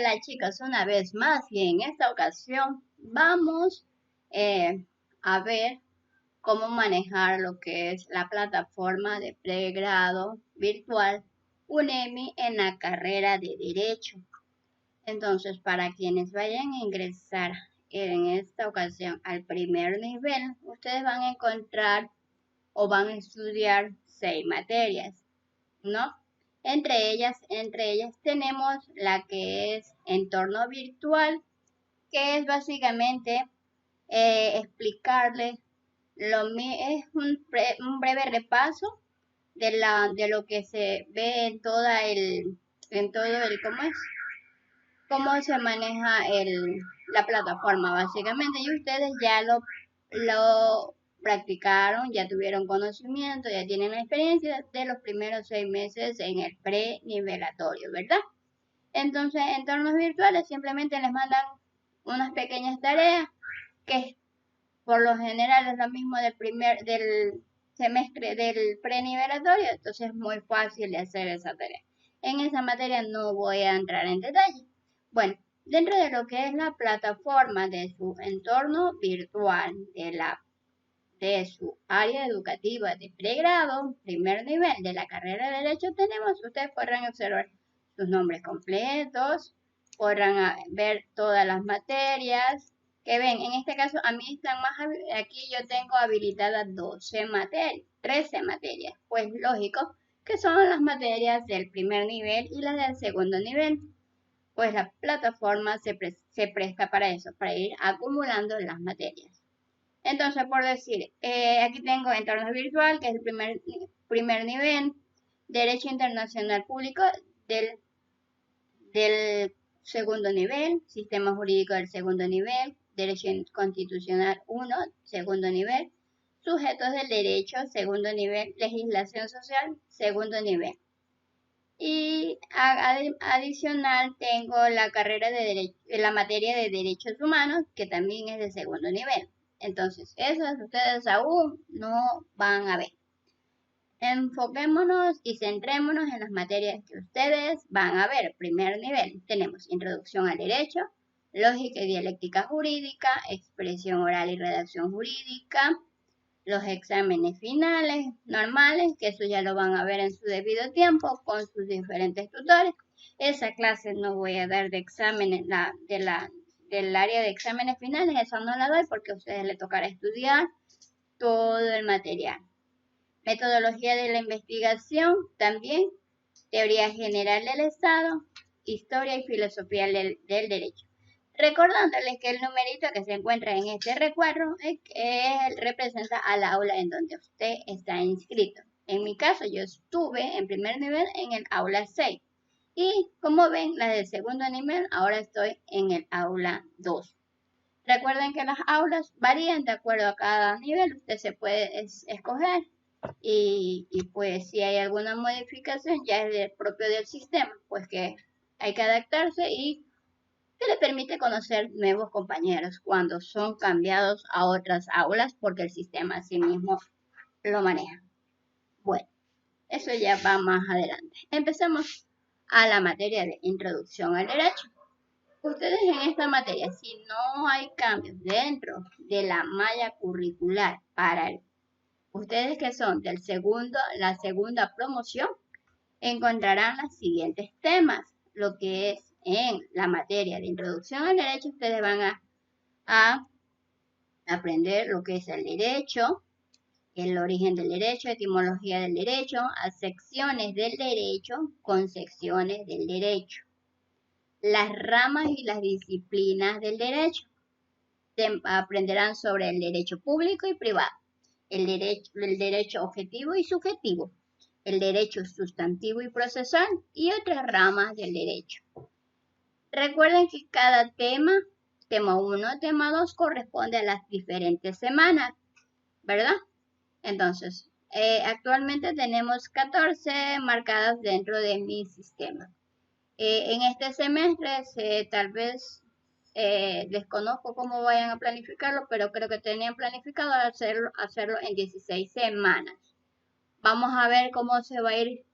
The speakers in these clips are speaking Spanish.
Hola chicos, una vez más y en esta ocasión vamos a ver cómo manejar lo que es la plataforma de pregrado virtual UNEMI en la carrera de Derecho. Entonces, para quienes vayan a ingresar en esta ocasión al primer nivel, ustedes van a encontrar o van a estudiar 6 materias, ¿no? Entre ellas tenemos la que es entorno virtual, que es básicamente explicarles es un breve repaso de lo que se ve en todo el, cómo se maneja la plataforma básicamente, y ustedes ya lo practicaron, ya tuvieron conocimiento, ya tienen la experiencia de los primeros 6 meses en el pre-nivelatorio, ¿verdad? Entonces, entornos virtuales simplemente les mandan unas pequeñas tareas que por lo general es lo mismo del semestre del pre-nivelatorio, entonces es muy fácil de hacer esa tarea. En esa materia no voy a entrar en detalle. Bueno, dentro de lo que es la plataforma de su entorno virtual, de su área educativa de pregrado, primer nivel de la carrera de Derecho, ustedes podrán observar sus nombres completos, podrán ver todas las materias que ven. En este caso, a mí están más, aquí yo tengo habilitadas 13 materias, pues lógico que son las materias del primer nivel y las del segundo nivel, pues la plataforma se presta para eso, para ir acumulando las materias. Entonces, por decir, aquí tengo entorno virtual, que es el primer nivel, Derecho Internacional Público del segundo nivel, Sistema Jurídico del segundo nivel, Derecho Constitucional 1, segundo nivel, Sujetos del Derecho, segundo nivel, Legislación Social, segundo nivel. Y adicional tengo la carrera la materia de Derechos Humanos, que también es de segundo nivel. Entonces, esas ustedes aún no van a ver. Enfoquémonos y centrémonos en las materias que ustedes van a ver. Primer nivel, tenemos Introducción al Derecho, Lógica y Dialéctica Jurídica, Expresión Oral y Redacción Jurídica, los exámenes finales normales, que eso ya lo van a ver en su debido tiempo con sus diferentes tutores. Esa clase no voy a dar de exámenes, del área de exámenes finales, esa no la doy porque a ustedes les tocará estudiar todo el material. Metodología de la investigación también, teoría general del Estado, historia y filosofía del derecho. Recordándoles que el numerito que se encuentra en este recuadro representa al aula en donde usted está inscrito. En mi caso, yo estuve en primer nivel en el aula 6. Y como ven, las del segundo nivel, ahora estoy en el aula 2. Recuerden que las aulas varían de acuerdo a cada nivel. Usted se puede escoger y pues si hay alguna modificación ya es propio del sistema, pues que hay que adaptarse y que le permite conocer nuevos compañeros cuando son cambiados a otras aulas porque el sistema a sí mismo lo maneja. Bueno, eso ya va más adelante. Empezamos a la materia de Introducción al Derecho. Ustedes en esta materia, si no hay cambios dentro de la malla curricular para ustedes que son la segunda promoción, encontrarán los siguientes temas. Lo que es en la materia de Introducción al Derecho, ustedes van a aprender lo que es el derecho, el origen del derecho, etimología del derecho, acepciones del derecho, concepciones del derecho, las ramas y las disciplinas del derecho. Aprenderán sobre el derecho público y privado, el derecho objetivo y subjetivo, el derecho sustantivo y procesal y otras ramas del derecho. Recuerden que cada tema 1, tema 2, corresponde a las diferentes semanas, ¿verdad? Entonces, actualmente tenemos 14 marcadas dentro de mi sistema. En este semestre, tal vez desconozco cómo vayan a planificarlo, pero creo que tenían planificado hacerlo en 16 semanas. Vamos a ver cómo se va a ir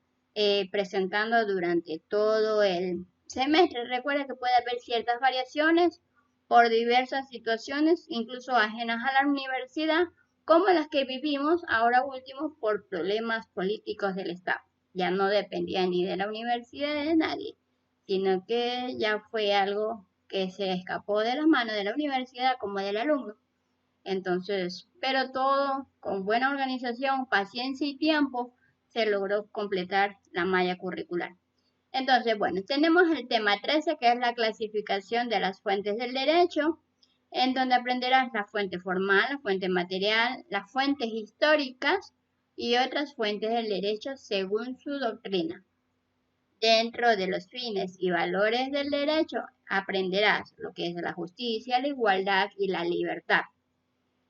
presentando durante todo el semestre. Recuerda que puede haber ciertas variaciones por diversas situaciones, incluso ajenas a la universidad, como las que vivimos ahora último por problemas políticos del Estado. Ya no dependía ni de la universidad ni de nadie, sino que ya fue algo que se escapó de las manos de la universidad como del alumno. Entonces, pero todo con buena organización, paciencia y tiempo se logró completar la malla curricular. Entonces, bueno, tenemos el tema 13, que es la clasificación de las fuentes del derecho, en donde aprenderás la fuente formal, la fuente material, las fuentes históricas y otras fuentes del derecho según su doctrina. Dentro de los fines y valores del derecho, aprenderás lo que es la justicia, la igualdad y la libertad,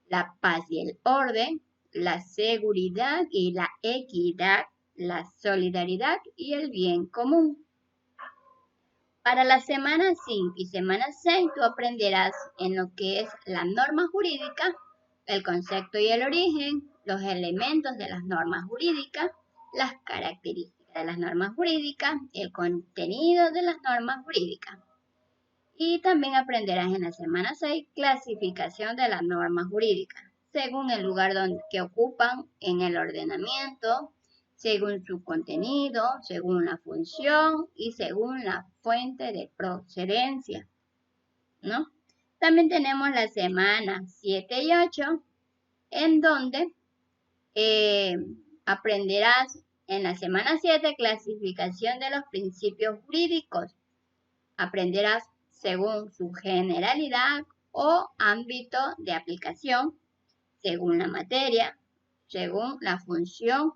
la paz y el orden, la seguridad y la equidad, la solidaridad y el bien común. Para la semana 5 y semana 6 tú aprenderás en lo que es la norma jurídica, el concepto y el origen, los elementos de las normas jurídicas, las características de las normas jurídicas, el contenido de las normas jurídicas. Y también aprenderás en la semana 6 clasificación de las normas jurídicas, según el lugar que ocupan en el ordenamiento, según su contenido, según la función y según la fuente de procedencia, ¿no? También tenemos la semana 7 y 8, en donde aprenderás en la semana 7 clasificación de los principios jurídicos. Aprenderás según su generalidad o ámbito de aplicación, según la materia, según la función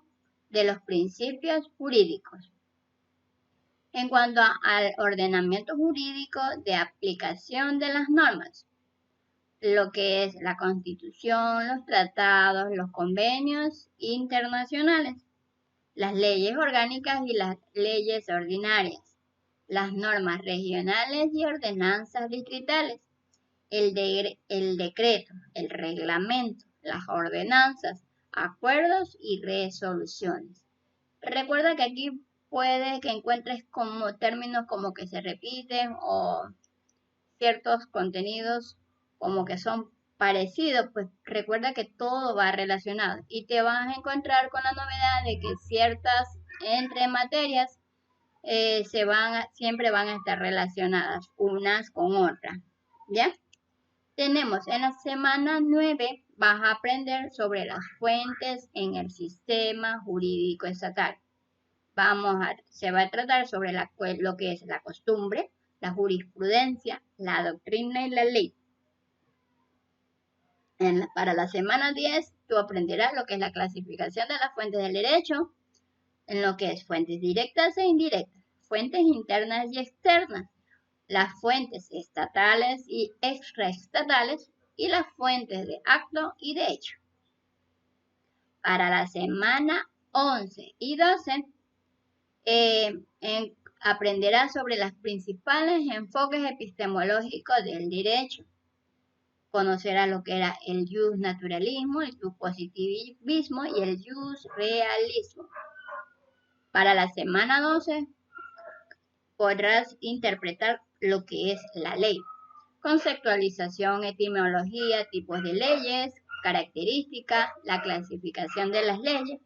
de los principios jurídicos. En cuanto al ordenamiento jurídico de aplicación de las normas, lo que es la Constitución, los tratados, los convenios internacionales, las leyes orgánicas y las leyes ordinarias, las normas regionales y ordenanzas distritales, el decreto, el reglamento, las ordenanzas, acuerdos y resoluciones. Recuerda que aquí puede que encuentres como términos como que se repiten o ciertos contenidos como que son parecidos, pues recuerda que todo va relacionado y te vas a encontrar con la novedad de que ciertas entre materias siempre van a estar relacionadas unas con otras, ¿ya? Tenemos en la semana 9, vas a aprender sobre las fuentes en el sistema jurídico estatal. Se va a tratar sobre lo que es la costumbre, la jurisprudencia, la doctrina y la ley. Para la semana 10, tú aprenderás lo que es la clasificación de las fuentes del derecho, en lo que es fuentes directas e indirectas, fuentes internas y externas, las fuentes estatales y extraestatales y las fuentes de acto y de hecho. Para la semana 11 y 12, aprenderás sobre los principales enfoques epistemológicos del derecho. Conocerás lo que era el jus naturalismo, el jus positivismo y el jus realismo. Para la semana 12 podrás interpretar lo que es la ley. Conceptualización, etimología, tipos de leyes, características, la clasificación de las leyes,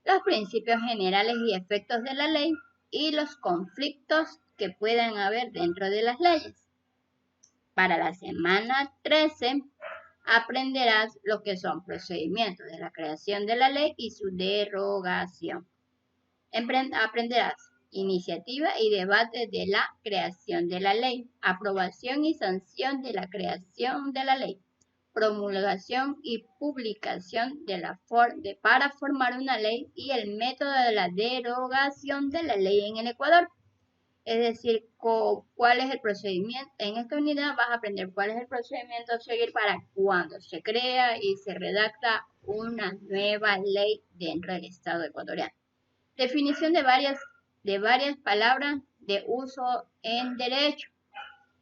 los principios generales y efectos de la ley y los conflictos que puedan haber dentro de las leyes. Para la semana 13 aprenderás lo que son procedimientos de la creación de la ley y su derogación. Aprenderás iniciativa y debate de la creación de la ley, aprobación y sanción de la creación de la ley, promulgación y publicación para formar una ley y el método de la derogación de la ley en el Ecuador. Es decir, cuál es el procedimiento. En esta unidad vas a aprender cuál es el procedimiento a seguir para cuando se crea y se redacta una nueva ley dentro del Estado ecuatoriano. Definición de varias palabras de uso en derecho,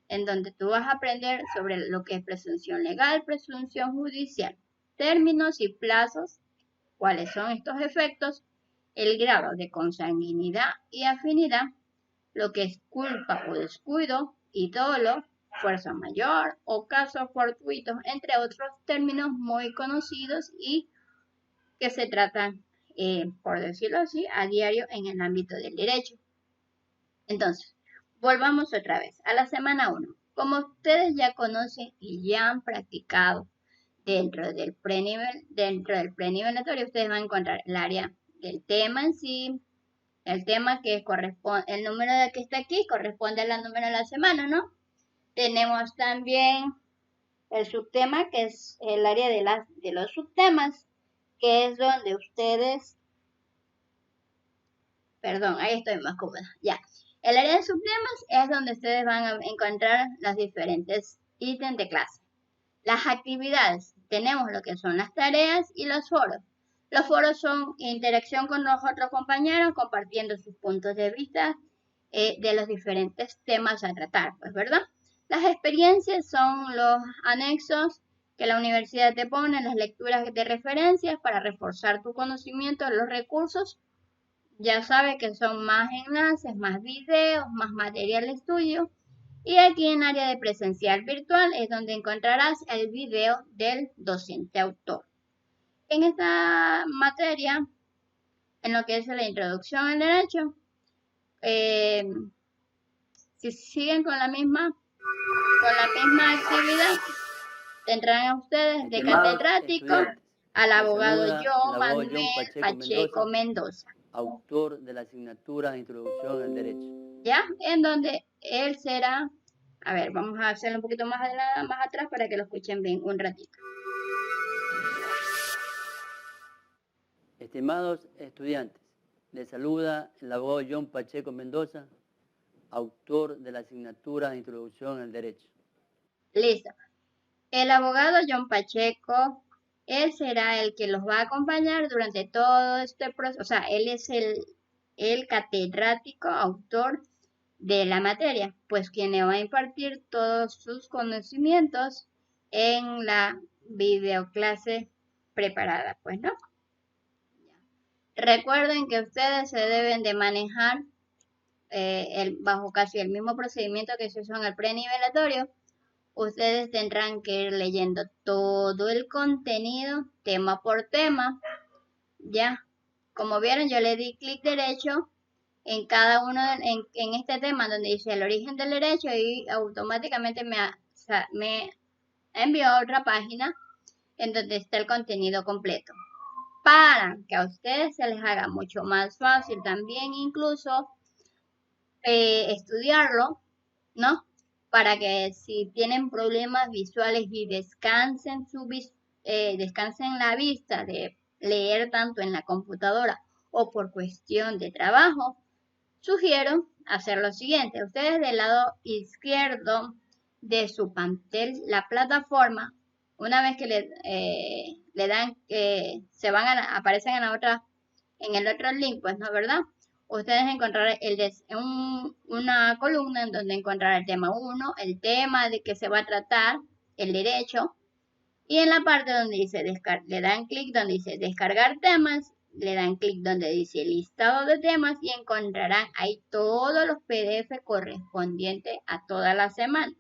en donde tú vas a aprender sobre lo que es presunción legal, presunción judicial, términos y plazos, cuáles son estos efectos, el grado de consanguinidad y afinidad, lo que es culpa o descuido, y dolo, fuerza mayor o casos fortuitos, entre otros términos muy conocidos y que se tratan, por decirlo así, a diario en el ámbito del derecho. Entonces, volvamos otra vez a la semana 1. Como ustedes ya conocen y ya han practicado dentro del prenivelatorio, ustedes van a encontrar el área del tema en sí, el tema que corresponde, el número de que está aquí corresponde al número de la semana, ¿no? Tenemos también el subtema, que es el área de los subtemas, que es donde ustedes, perdón, ahí estoy más cómoda, ya. El área de subtemas es donde ustedes van a encontrar los diferentes ítems de clase. Las actividades, tenemos lo que son las tareas y los foros. Los foros son interacción con los otros compañeros, compartiendo sus puntos de vista de los diferentes temas a tratar, pues, ¿verdad? Las experiencias son los anexos que la universidad te pone, las lecturas de referencias para reforzar tu conocimiento de los recursos. Ya sabes que son más enlaces, más videos, más material de estudio. Y aquí en área de presencial virtual es donde encontrarás el video del docente autor. En esta materia, en lo que es la introducción al derecho, si siguen con la misma actividad, tendrán a ustedes de catedrático al abogado John Manuel Pacheco Mendoza, autor de la asignatura de Introducción al Derecho. ¿Ya? En donde él será, a ver, vamos a hacerlo un poquito más atrás para que lo escuchen bien un ratito. Estimados estudiantes, les saluda el abogado John Pacheco Mendoza, autor de la asignatura de Introducción al Derecho. Listo. El abogado John Pacheco, él será el que los va a acompañar durante todo este proceso. O sea, él es el catedrático, autor de la materia, pues quien le va a impartir todos sus conocimientos en la videoclase preparada, pues, ¿no? Recuerden que ustedes se deben de manejar bajo casi el mismo procedimiento que se hizo en el prenivelatorio. Ustedes tendrán que ir leyendo todo el contenido, tema por tema. Ya, como vieron, yo le di clic derecho en cada uno, en este tema donde dice el origen del derecho, y automáticamente me envió a otra página en donde está el contenido completo. Para que a ustedes se les haga mucho más fácil también incluso estudiarlo, ¿no? Para que si tienen problemas visuales y descansen la vista de leer tanto en la computadora o por cuestión de trabajo, sugiero hacer lo siguiente. Ustedes del lado izquierdo de su pantalla, la plataforma, una vez que le dan, aparecen en el otro link, pues, ¿no? ¿Verdad? Ustedes encontrarán una columna en donde encontrarán el tema 1, el tema de que se va a tratar, el derecho, y en la parte donde dice le dan clic donde dice descargar temas, le dan clic donde dice listado de temas y encontrarán ahí todos los PDF correspondientes a toda la semana.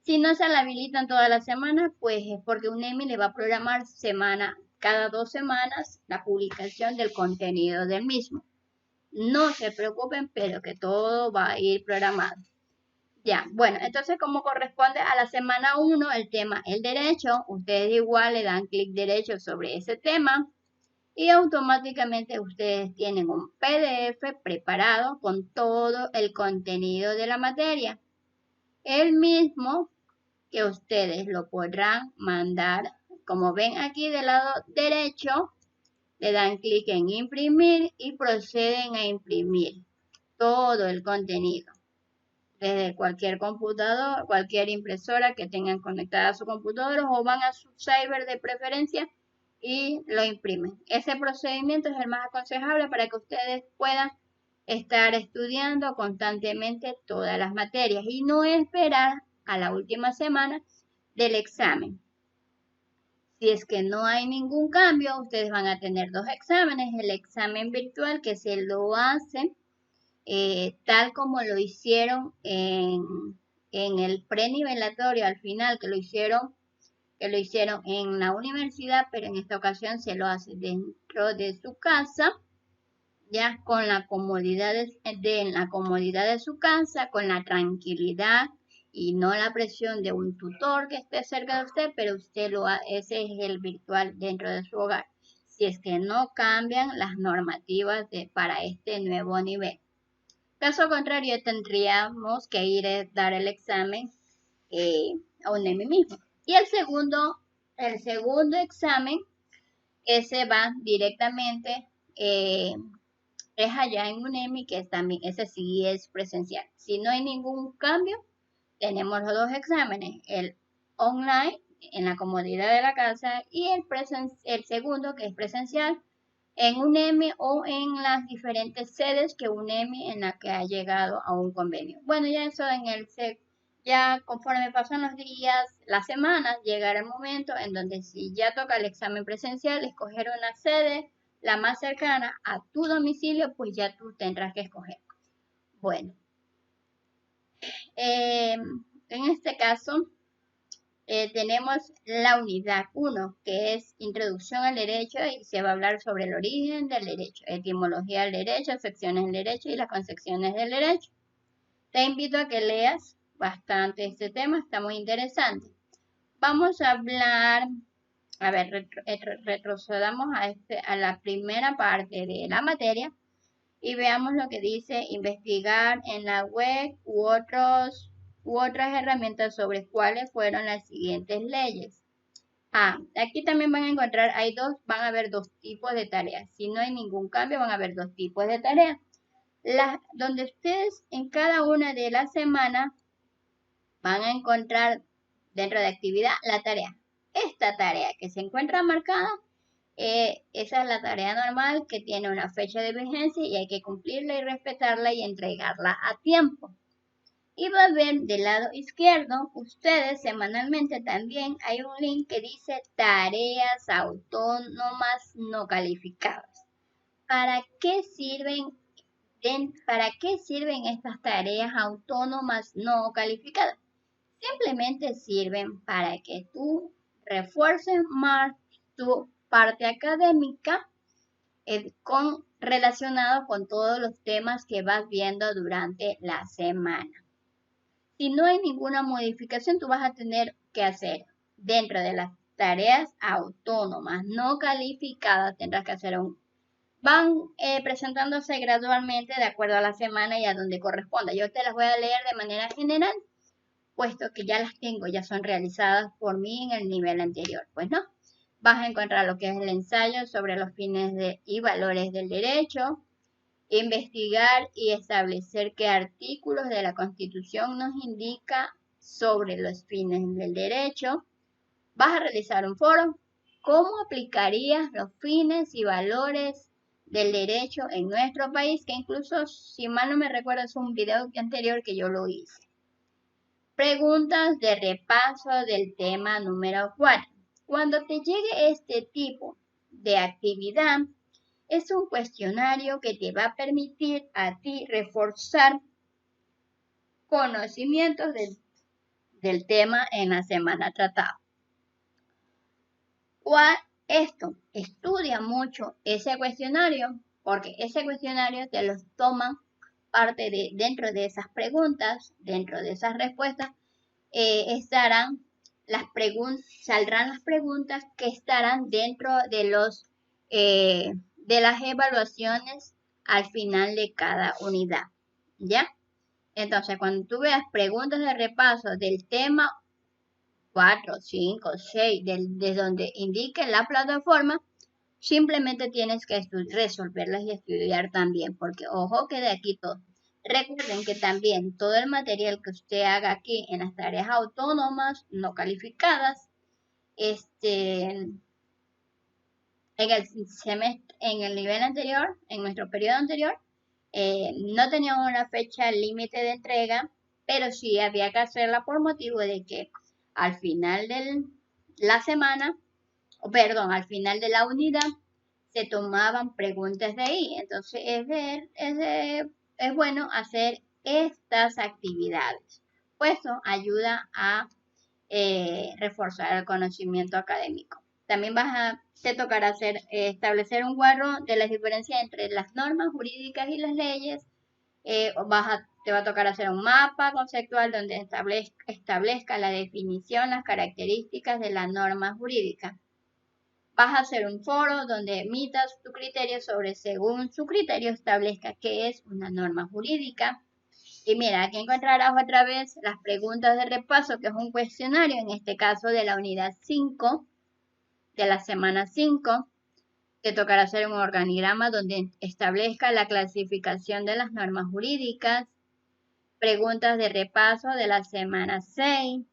Si no se la habilitan toda la semana, pues es porque UNEMI le va a programar cada 2 semanas la publicación del contenido del mismo. No se preocupen, pero que todo va a ir programado. Ya, bueno, entonces como corresponde a la semana 1, el tema, el derecho, ustedes igual le dan clic derecho sobre ese tema y automáticamente ustedes tienen un PDF preparado con todo el contenido de la materia. El mismo que ustedes lo podrán mandar, como ven aquí del lado derecho, le dan clic en imprimir y proceden a imprimir todo el contenido desde cualquier computador, cualquier impresora que tengan conectada a su computador, o van a su cyber de preferencia y lo imprimen. Ese procedimiento es el más aconsejable para que ustedes puedan estar estudiando constantemente todas las materias y no esperar a la última semana del examen. Si es que no hay ningún cambio, ustedes van a tener 2 exámenes. El examen virtual que se lo hacen tal como lo hicieron en el prenivelatorio al final, que lo hicieron en la universidad, pero en esta ocasión se lo hace dentro de su casa, ya con la comodidad la comodidad de su casa, con la tranquilidad y no la presión de un tutor que esté cerca de usted, pero usted ese es el virtual dentro de su hogar, si es que no cambian las normativas para este nuevo nivel. Caso contrario, tendríamos que ir a dar el examen a UNEMI mismo. Y el segundo examen, ese va directamente, es allá en UNEMI, que también ese sí es presencial. Si no hay ningún cambio, tenemos los dos exámenes, el online en la comodidad de la casa y el segundo, que es presencial, en UNEMI o en las diferentes sedes que UNEMI en la que ha llegado a un convenio. Bueno, ya eso ya conforme pasan los días, las semanas, llegará el momento en donde si ya toca el examen presencial, escoger una sede, la más cercana a tu domicilio, pues ya tú tendrás que escoger. Bueno, en este caso, tenemos la unidad 1, que es Introducción al Derecho, y se va a hablar sobre el origen del derecho, etimología del derecho, secciones del derecho y las concepciones del derecho. Te invito a que leas bastante este tema, está muy interesante. Vamos a hablar, a ver, retrocedamos a la primera parte de la materia y veamos lo que dice investigar en la web u otras herramientas sobre cuáles fueron las siguientes leyes. Aquí también van a haber dos tipos de tareas. Si no hay ningún cambio, van a haber dos tipos de tareas. Donde ustedes en cada una de las semanas van a encontrar dentro de actividad la tarea. Esta tarea que se encuentra marcada, esa es la tarea normal que tiene una fecha de vigencia y hay que cumplirla y respetarla y entregarla a tiempo. Y va a ver del lado izquierdo, ustedes semanalmente también hay un link que dice tareas autónomas no calificadas. ¿Para qué sirven estas tareas autónomas no calificadas? Simplemente sirven para que tú refuerces más tu parte académica relacionado con todos los temas que vas viendo durante la semana. Si no hay ninguna modificación, tú vas a tener que hacer dentro de las tareas autónomas no calificadas, tendrás que hacer van presentándose gradualmente de acuerdo a la semana y a donde corresponda. Yo te las voy a leer de manera general, puesto que ya las tengo, ya son realizadas por mí en el nivel anterior. Pues no, vas a encontrar lo que es el ensayo sobre los fines y valores del derecho, investigar y establecer qué artículos de la Constitución nos indica sobre los fines del derecho. Vas a realizar un foro. ¿Cómo aplicarías los fines y valores del derecho en nuestro país? Que incluso, si mal no me recuerdo, es un video anterior que yo lo hice. Preguntas de repaso del tema número 4. Cuando te llegue este tipo de actividad, es un cuestionario que te va a permitir a ti reforzar conocimientos del tema en la semana tratada. Estudia mucho ese cuestionario, porque ese cuestionario te los toman parte dentro de esas preguntas, dentro de esas respuestas, saldrán las preguntas que estarán dentro de las evaluaciones al final de cada unidad, ¿ya? Entonces, cuando tú veas preguntas de repaso del tema 4, 5, 6, de donde indique la plataforma, simplemente tienes que resolverlas y estudiar también, porque ojo que de aquí todo. Recuerden que también todo el material que usted haga aquí en las tareas autónomas no calificadas, en el nivel anterior, en nuestro periodo anterior, no teníamos una fecha límite de entrega, pero sí había que hacerla por motivo de que al final de la semana, al final de la unidad, se tomaban preguntas de ahí. Entonces es de es bueno hacer estas actividades, pues eso ayuda a reforzar el conocimiento académico. También te tocará establecer un cuadro de las diferencias entre las normas jurídicas y las leyes. Te va a tocar hacer un mapa conceptual donde establezca la definición, las características de la norma jurídica. Vas a hacer un foro donde emitas tu criterio según su criterio, establezca qué es una norma jurídica. Y mira, aquí encontrarás otra vez las preguntas de repaso, que es un cuestionario, en este caso de la unidad 5, de la semana 5. Te tocará hacer un organigrama donde establezca la clasificación de las normas jurídicas, preguntas de repaso de la semana 6,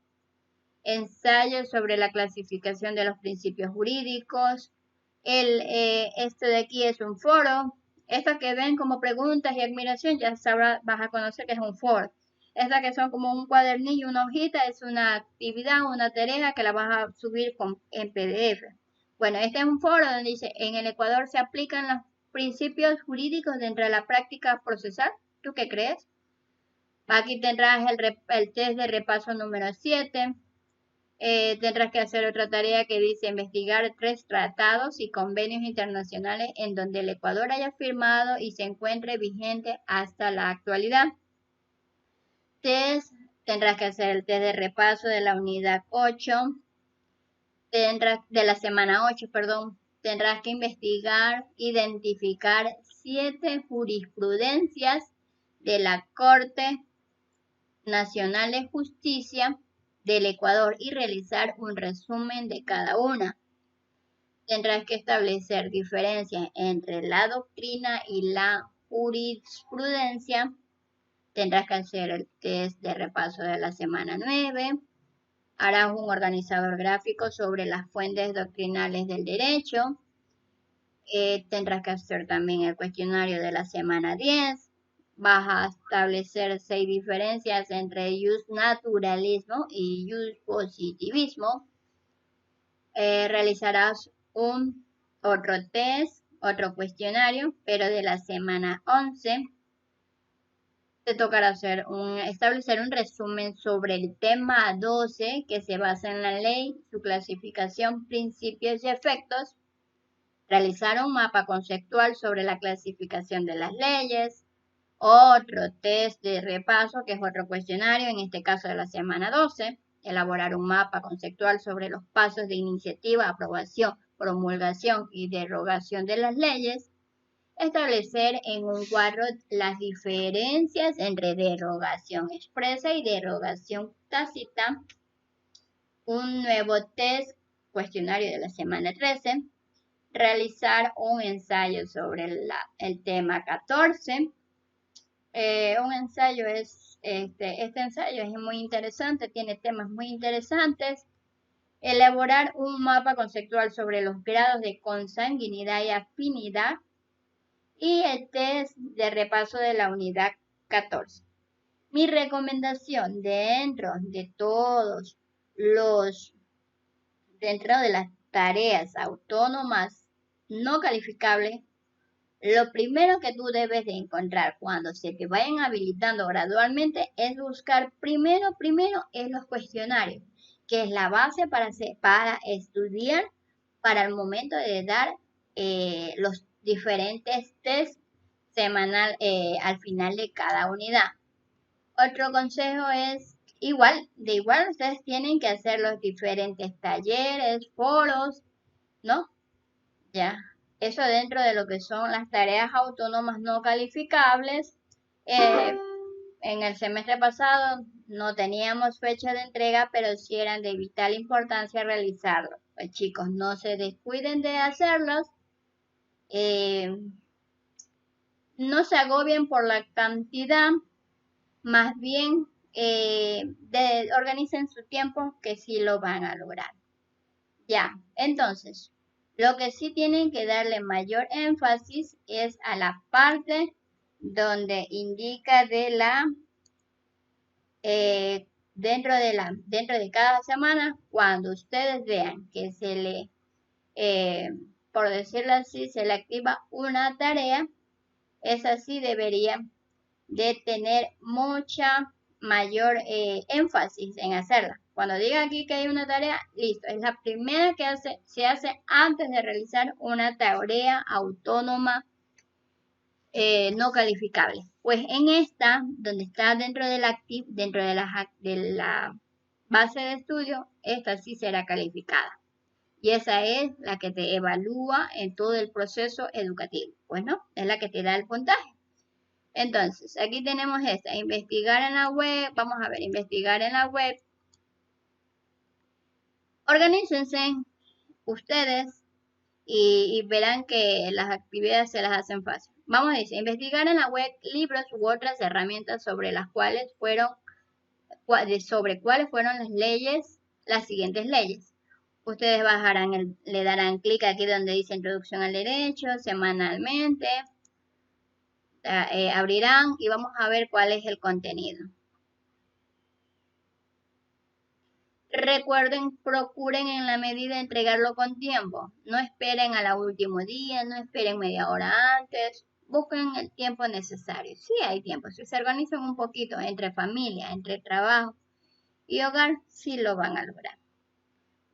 ensayo sobre la clasificación de los principios jurídicos. Este de aquí es un foro. Estas que ven como preguntas y admiración, ya vas a conocer que es un foro. Estas que son como un cuadernillo, una hojita, es una actividad, una tarea que la vas a subir en PDF. Bueno, este es un foro donde dice, en el Ecuador se aplican los principios jurídicos dentro de la práctica procesal. ¿Tú qué crees? Aquí tendrás el test de repaso número 7. Tendrás que hacer otra tarea que dice investigar 3 tratados y convenios internacionales en donde el Ecuador haya firmado y se encuentre vigente hasta la actualidad. Tendrás que hacer el test de repaso de la unidad 8, de la semana 8, perdón. Tendrás que identificar 7 jurisprudencias de la Corte Nacional de Justicia del Ecuador y realizar un resumen de cada una. Tendrás que establecer diferencias entre la doctrina y la jurisprudencia. Tendrás que hacer el test de repaso de la semana 9. Harás un organizador gráfico sobre las fuentes doctrinales del derecho. Tendrás que hacer también el cuestionario de la semana 10. Vas a establecer 6 diferencias entre justnaturalismo y justpositivismo. Realizarás otro test, otro cuestionario, pero de la semana 11. Te tocará establecer un resumen sobre el tema 12, que se basa en la ley, su clasificación, principios y efectos. Realizar un mapa conceptual sobre la clasificación de las leyes. Otro test de repaso, que es otro cuestionario, en este caso de la semana 12. Elaborar un mapa conceptual sobre los pasos de iniciativa, aprobación, promulgación y derogación de las leyes. Establecer en un cuadro las diferencias entre derogación expresa y derogación tácita. Un nuevo test, cuestionario de la semana 13. Realizar un ensayo sobre el tema 14. Un ensayo este ensayo es muy interesante, tiene temas muy interesantes. Elaborar un mapa conceptual sobre los grados de consanguinidad y afinidad. Y el test de repaso de la unidad 14. Mi recomendación dentro de las tareas autónomas no calificables, lo primero que tú debes de encontrar cuando se te vayan habilitando gradualmente es buscar primero en los cuestionarios, que es la base para estudiar para el momento de dar los diferentes test semanal al final de cada unidad. Otro consejo es igual ustedes tienen que hacer los diferentes talleres, foros, ¿no? Ya, eso dentro de lo que son las tareas autónomas no calificables. En el semestre pasado no teníamos fecha de entrega, pero sí eran de vital importancia realizarlos. Pues chicos, no se descuiden de hacerlos. No se agobien por la cantidad, más bien organicen su tiempo, que sí lo van a lograr. Ya, entonces, lo que sí tienen que darle mayor énfasis es a la parte donde indica dentro de cada semana, cuando ustedes vean que por decirlo así, se le activa una tarea, esa sí debería de tener mucha mayor énfasis en hacerla. Cuando diga aquí que hay una tarea, listo, es la primera que se hace antes de realizar una tarea autónoma no calificable. Pues en esta, donde está dentro de la base de estudio, esta sí será calificada. Y esa es la que te evalúa en todo el proceso educativo. Pues no, es la que te da el puntaje. Entonces, aquí tenemos esta, investigar en la web. Vamos a ver, investigar en la web. Organícense ustedes y verán que las actividades se las hacen fácil. Vamos a decir, investigar en la web libros u otras herramientas sobre cuáles fueron las leyes, las siguientes leyes. Ustedes bajarán, le darán clic aquí donde dice Introducción al Derecho, semanalmente. Abrirán y vamos a ver cuál es el contenido. Recuerden, procuren en la medida entregarlo con tiempo. No esperen a la último día, no esperen media hora antes. Busquen el tiempo necesario. Sí hay tiempo. Si se organizan un poquito entre familia, entre trabajo y hogar, sí lo van a lograr.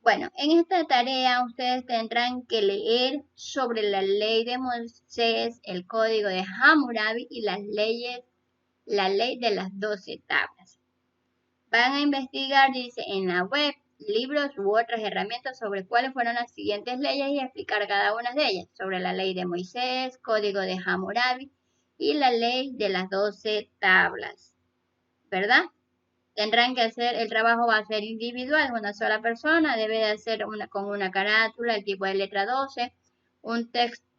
Bueno, en esta tarea ustedes tendrán que leer sobre la ley de Moisés, el código de Hammurabi y la ley de las 12 tablas. Van a investigar, dice, en la web, libros u otras herramientas sobre cuáles fueron las siguientes leyes y explicar cada una de ellas, sobre la ley de Moisés, código de Hammurabi y la ley de las 12 tablas, ¿verdad? Tendrán que hacer, el trabajo va a ser individual, una sola persona debe de hacer con una carátula, el tipo de letra 12,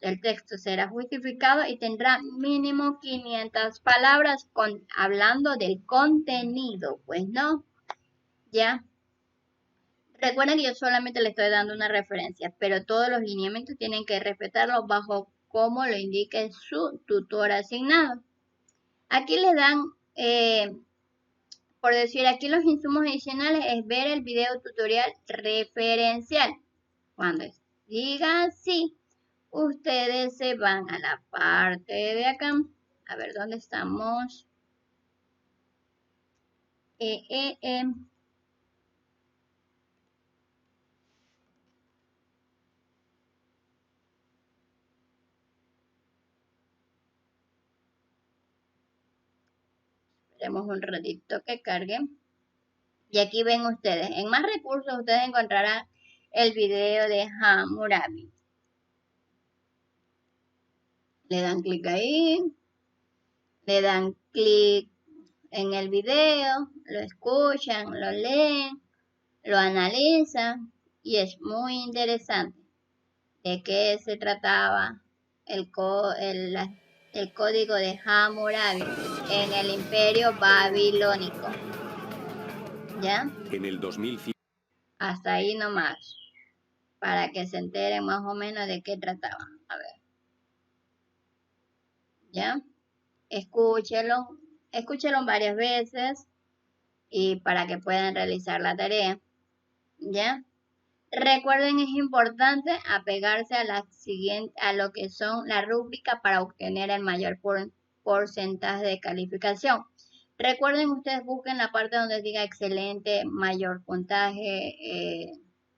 el texto será justificado y tendrá mínimo 500 palabras hablando del contenido, pues no, ya. Recuerden que yo solamente le estoy dando una referencia, pero todos los lineamientos tienen que respetarlos bajo como lo indique su tutor asignado. Aquí le dan... por decir, aquí los insumos adicionales es ver el video tutorial referencial. Cuando diga así, ustedes se van a la parte de acá. A ver, ¿dónde estamos? Esperemos un ratito que cargue. Y aquí ven ustedes, en más recursos ustedes encontrarán el video de Hammurabi. Le dan clic ahí, le dan clic en el video, lo escuchan, lo leen, lo analizan y es muy interesante de qué se trataba el código de Hammurabi en el Imperio Babilónico. ¿Ya? En el 2005. Hasta ahí nomás, para que se enteren más o menos de qué trataba. A ver. ¿Ya? Escúchelo varias veces y para que puedan realizar la tarea. ¿Ya? Recuerden, es importante apegarse a lo que son la rúbrica para obtener el mayor porcentaje de calificación. Recuerden, ustedes busquen la parte donde diga excelente, mayor puntaje,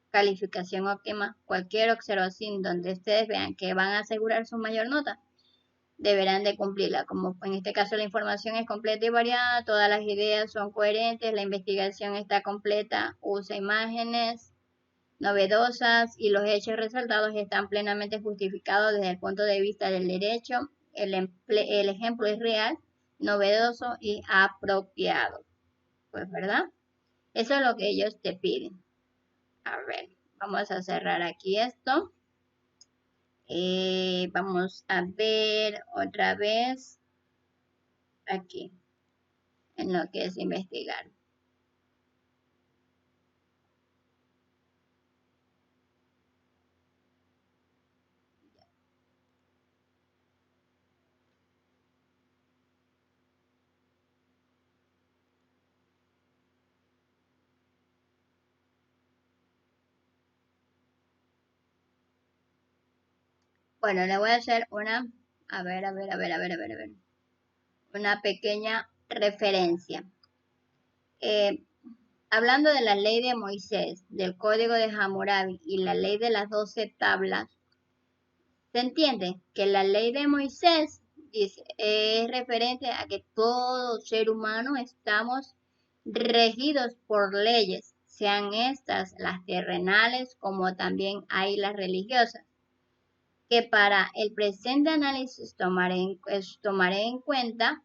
calificación óptima, cualquier observación donde ustedes vean que van a asegurar su mayor nota, deberán de cumplirla. Como en este caso la información es completa y variada, todas las ideas son coherentes, la investigación está completa, usa imágenes novedosas y los hechos resaltados están plenamente justificados desde el punto de vista del derecho. El ejemplo es real, novedoso y apropiado. Pues, ¿verdad? Eso es lo que ellos te piden. A ver, vamos a cerrar aquí esto. Vamos a ver otra vez aquí en lo que es investigar. Bueno, le voy a hacer una, a ver. una pequeña referencia. Hablando de la ley de Moisés, del código de Hammurabi y la ley de las 12 tablas, se entiende que la ley de Moisés es referente a que todo ser humano estamos regidos por leyes, sean estas las terrenales como también hay las religiosas, que para el presente análisis tomaré en cuenta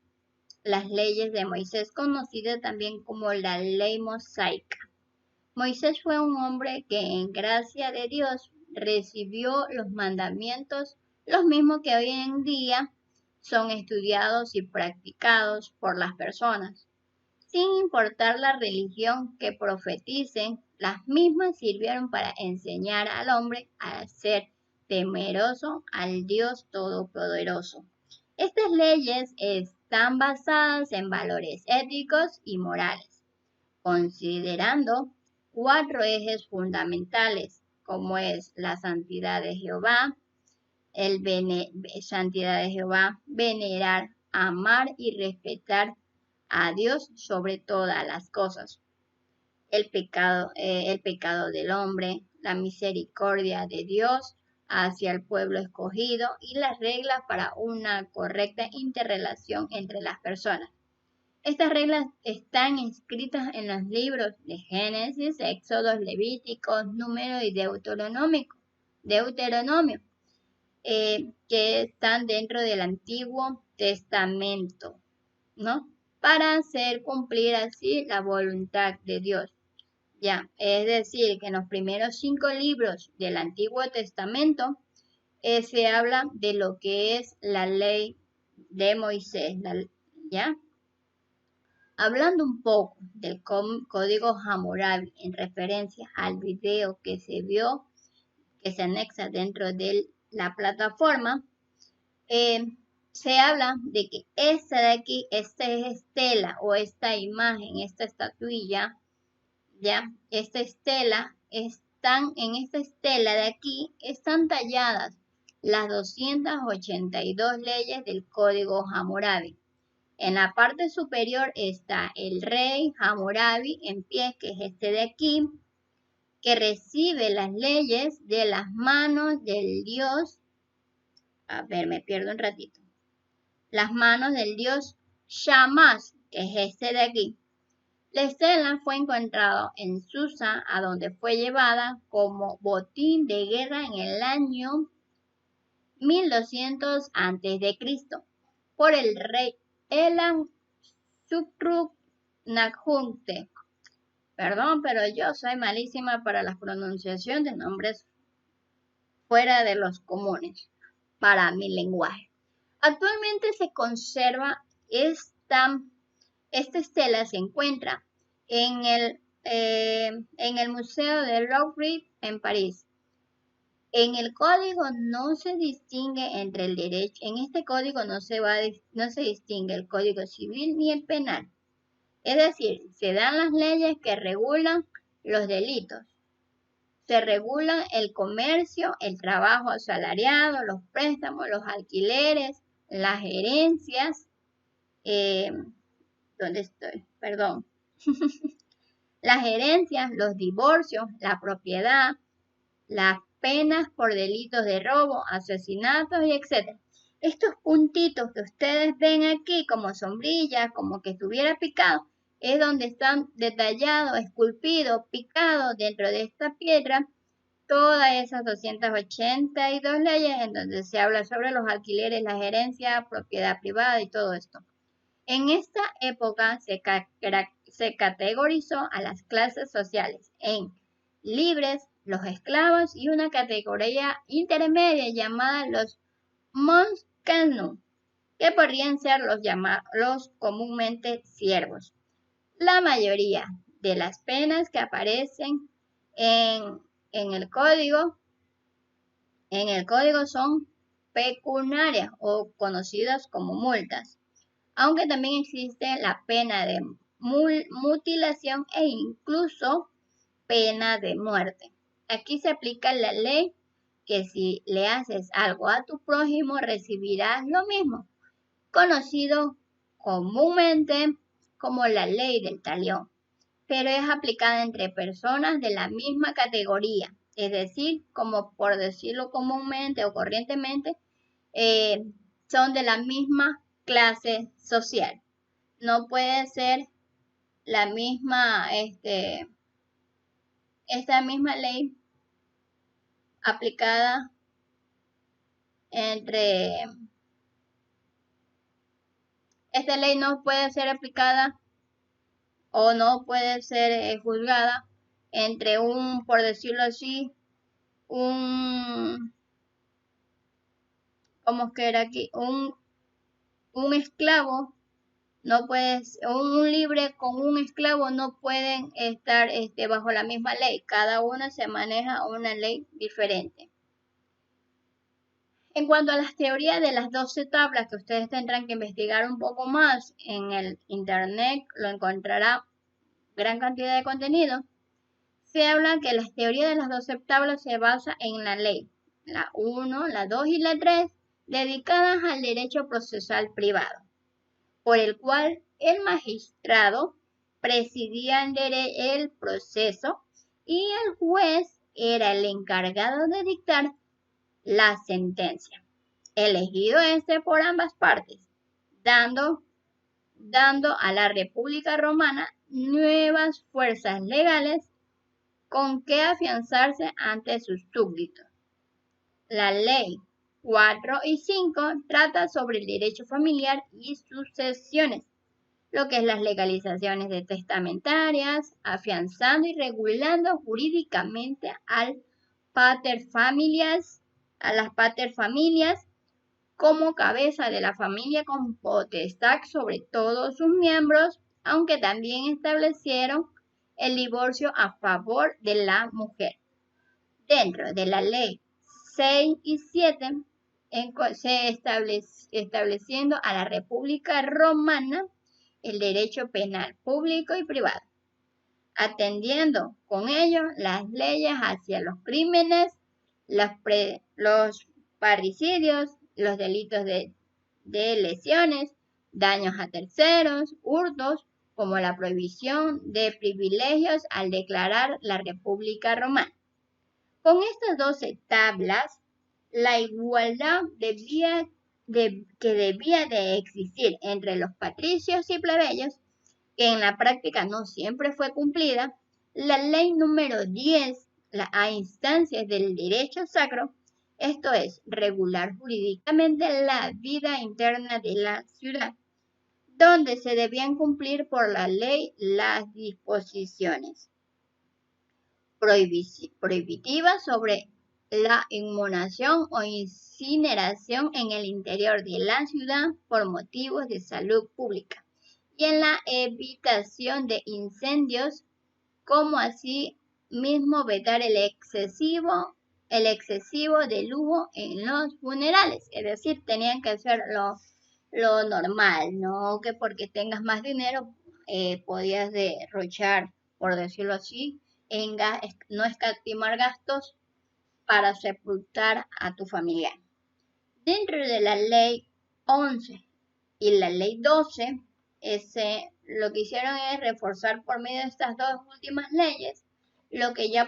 las leyes de Moisés, conocida también como la ley mosaica. Moisés fue un hombre que en gracia de Dios recibió los mandamientos, los mismos que hoy en día son estudiados y practicados por las personas. Sin importar la religión que profeticen, las mismas sirvieron para enseñar al hombre a ser temeroso al Dios Todopoderoso. Estas leyes están basadas en valores éticos y morales, considerando 4 ejes fundamentales, como es la santidad de Jehová, venerar, amar y respetar a Dios sobre todas las cosas, el pecado del hombre, la misericordia de Dios hacia el pueblo escogido y las reglas para una correcta interrelación entre las personas. Estas reglas están escritas en los libros de Génesis, Éxodo, Levíticos, Número y Deuteronomio, que están dentro del Antiguo Testamento, ¿no? Para hacer cumplir así la voluntad de Dios. Ya, es decir, que en los primeros 5 libros del Antiguo Testamento se habla de lo que es la ley de Moisés, ¿ya? Hablando un poco del código Hammurabi en referencia al video que se vio, que se anexa dentro de la plataforma, se habla de que esta de aquí, esta estela o esta imagen, esta estatuilla, ya, esta estela, en esta estela de aquí están talladas las 282 leyes del código Hammurabi. En la parte superior está el rey Hammurabi en pie, que es este de aquí, que recibe las leyes de las manos del dios. A ver, me pierdo un ratito. Las manos del dios Shamash, que es este de aquí. La estela fue encontrada en Susa, a donde fue llevada como botín de guerra en el año 1200 a.C. por el rey Elam Sukruk Nakhunte. Perdón, pero yo soy malísima para la pronunciación de nombres fuera de los comunes para mi lenguaje. Actualmente se conserva esta estela, se encuentra en el Museo de Louvre en París. En el código no se distingue entre el derecho, en este código no se distingue el código civil ni el penal. Es decir, se dan las leyes que regulan los delitos. Se regulan el comercio, el trabajo asalariado, los préstamos, los alquileres, las herencias, ¿dónde estoy? Perdón. Las herencias, los divorcios, la propiedad, las penas por delitos de robo, asesinatos y etc. Estos puntitos que ustedes ven aquí como sombrillas, como que estuviera picado, es donde están detallados, esculpidos, picados dentro de esta piedra todas esas 282 leyes en donde se habla sobre los alquileres, las herencias, propiedad privada y todo esto. En esta época se categorizó a las clases sociales en libres, los esclavos y una categoría intermedia llamada los Monskenu, que podrían ser los comúnmente siervos. La mayoría de las penas que aparecen en el código son pecuniarias o conocidas como multas, aunque también existe la pena de mutilación e incluso pena de muerte. Aquí se aplica la ley que si le haces algo a tu prójimo recibirás lo mismo, conocido comúnmente como la ley del talión, pero es aplicada entre personas de la misma categoría, es decir, como por decirlo comúnmente o corrientemente, son de la misma clase social. No puede ser la misma, esta misma ley aplicada esta ley no puede ser aplicada o no puede ser juzgada entre por decirlo así, como que era aquí, un esclavo no puede, un libre con un esclavo no pueden estar bajo la misma ley. Cada uno se maneja una ley diferente. En cuanto a las teorías de las 12 tablas, que ustedes tendrán que investigar un poco más en el internet, lo encontrará gran cantidad de contenido. Se habla que las teorías de las 12 tablas se basa en la ley, la 1, la 2 y la 3, dedicadas al derecho procesal privado, por el cual el magistrado presidía el proceso y el juez era el encargado de dictar la sentencia, elegido por ambas partes, dando a la República Romana nuevas fuerzas legales con que afianzarse ante sus súbditos. La ley 4 y 5 trata sobre el derecho familiar y sucesiones, lo que es las legalizaciones de testamentarias, afianzando y regulando jurídicamente a las paterfamilias como cabeza de la familia con potestad sobre todos sus miembros, aunque también establecieron el divorcio a favor de la mujer. Dentro de la ley 6 y 7, estableciendo a la República Romana el derecho penal público y privado, atendiendo con ello las leyes hacia los crímenes, los parricidios, los delitos de lesiones, daños a terceros, hurtos, como la prohibición de privilegios al declarar la República Romana. Con estas 12 tablas, la igualdad que debía de existir entre los patricios y plebeyos, que en la práctica no siempre fue cumplida, la ley número 10, a instancias del derecho sacro, esto es, regular jurídicamente la vida interna de la ciudad, donde se debían cumplir por la ley las disposiciones prohibitivas sobre la inhumación o incineración en el interior de la ciudad por motivos de salud pública y en la evitación de incendios, como así mismo vetar el excesivo de lujo en los funerales, es decir, tenían que hacer lo normal, no que porque tengas más dinero podías derrochar, por decirlo así, no escatimar gastos para sepultar a tu familiar. Dentro de la ley 11 y la ley 12, lo que hicieron es reforzar por medio de estas dos últimas leyes lo que ya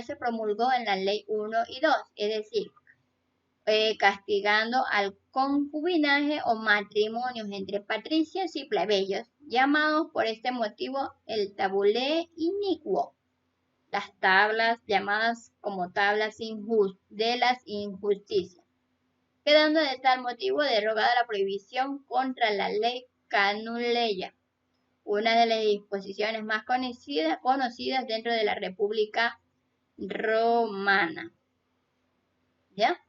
se promulgó en la ley 1 y 2, es decir, castigando al concubinaje o matrimonios entre patricios y plebeyos, llamados por este motivo el tabulae iniquo, las tablas llamadas como tablas de las injusticias, quedando de tal motivo derogada la prohibición contra la ley canuleia, una de las disposiciones más conocidas dentro de la República Romana. ¿Ya?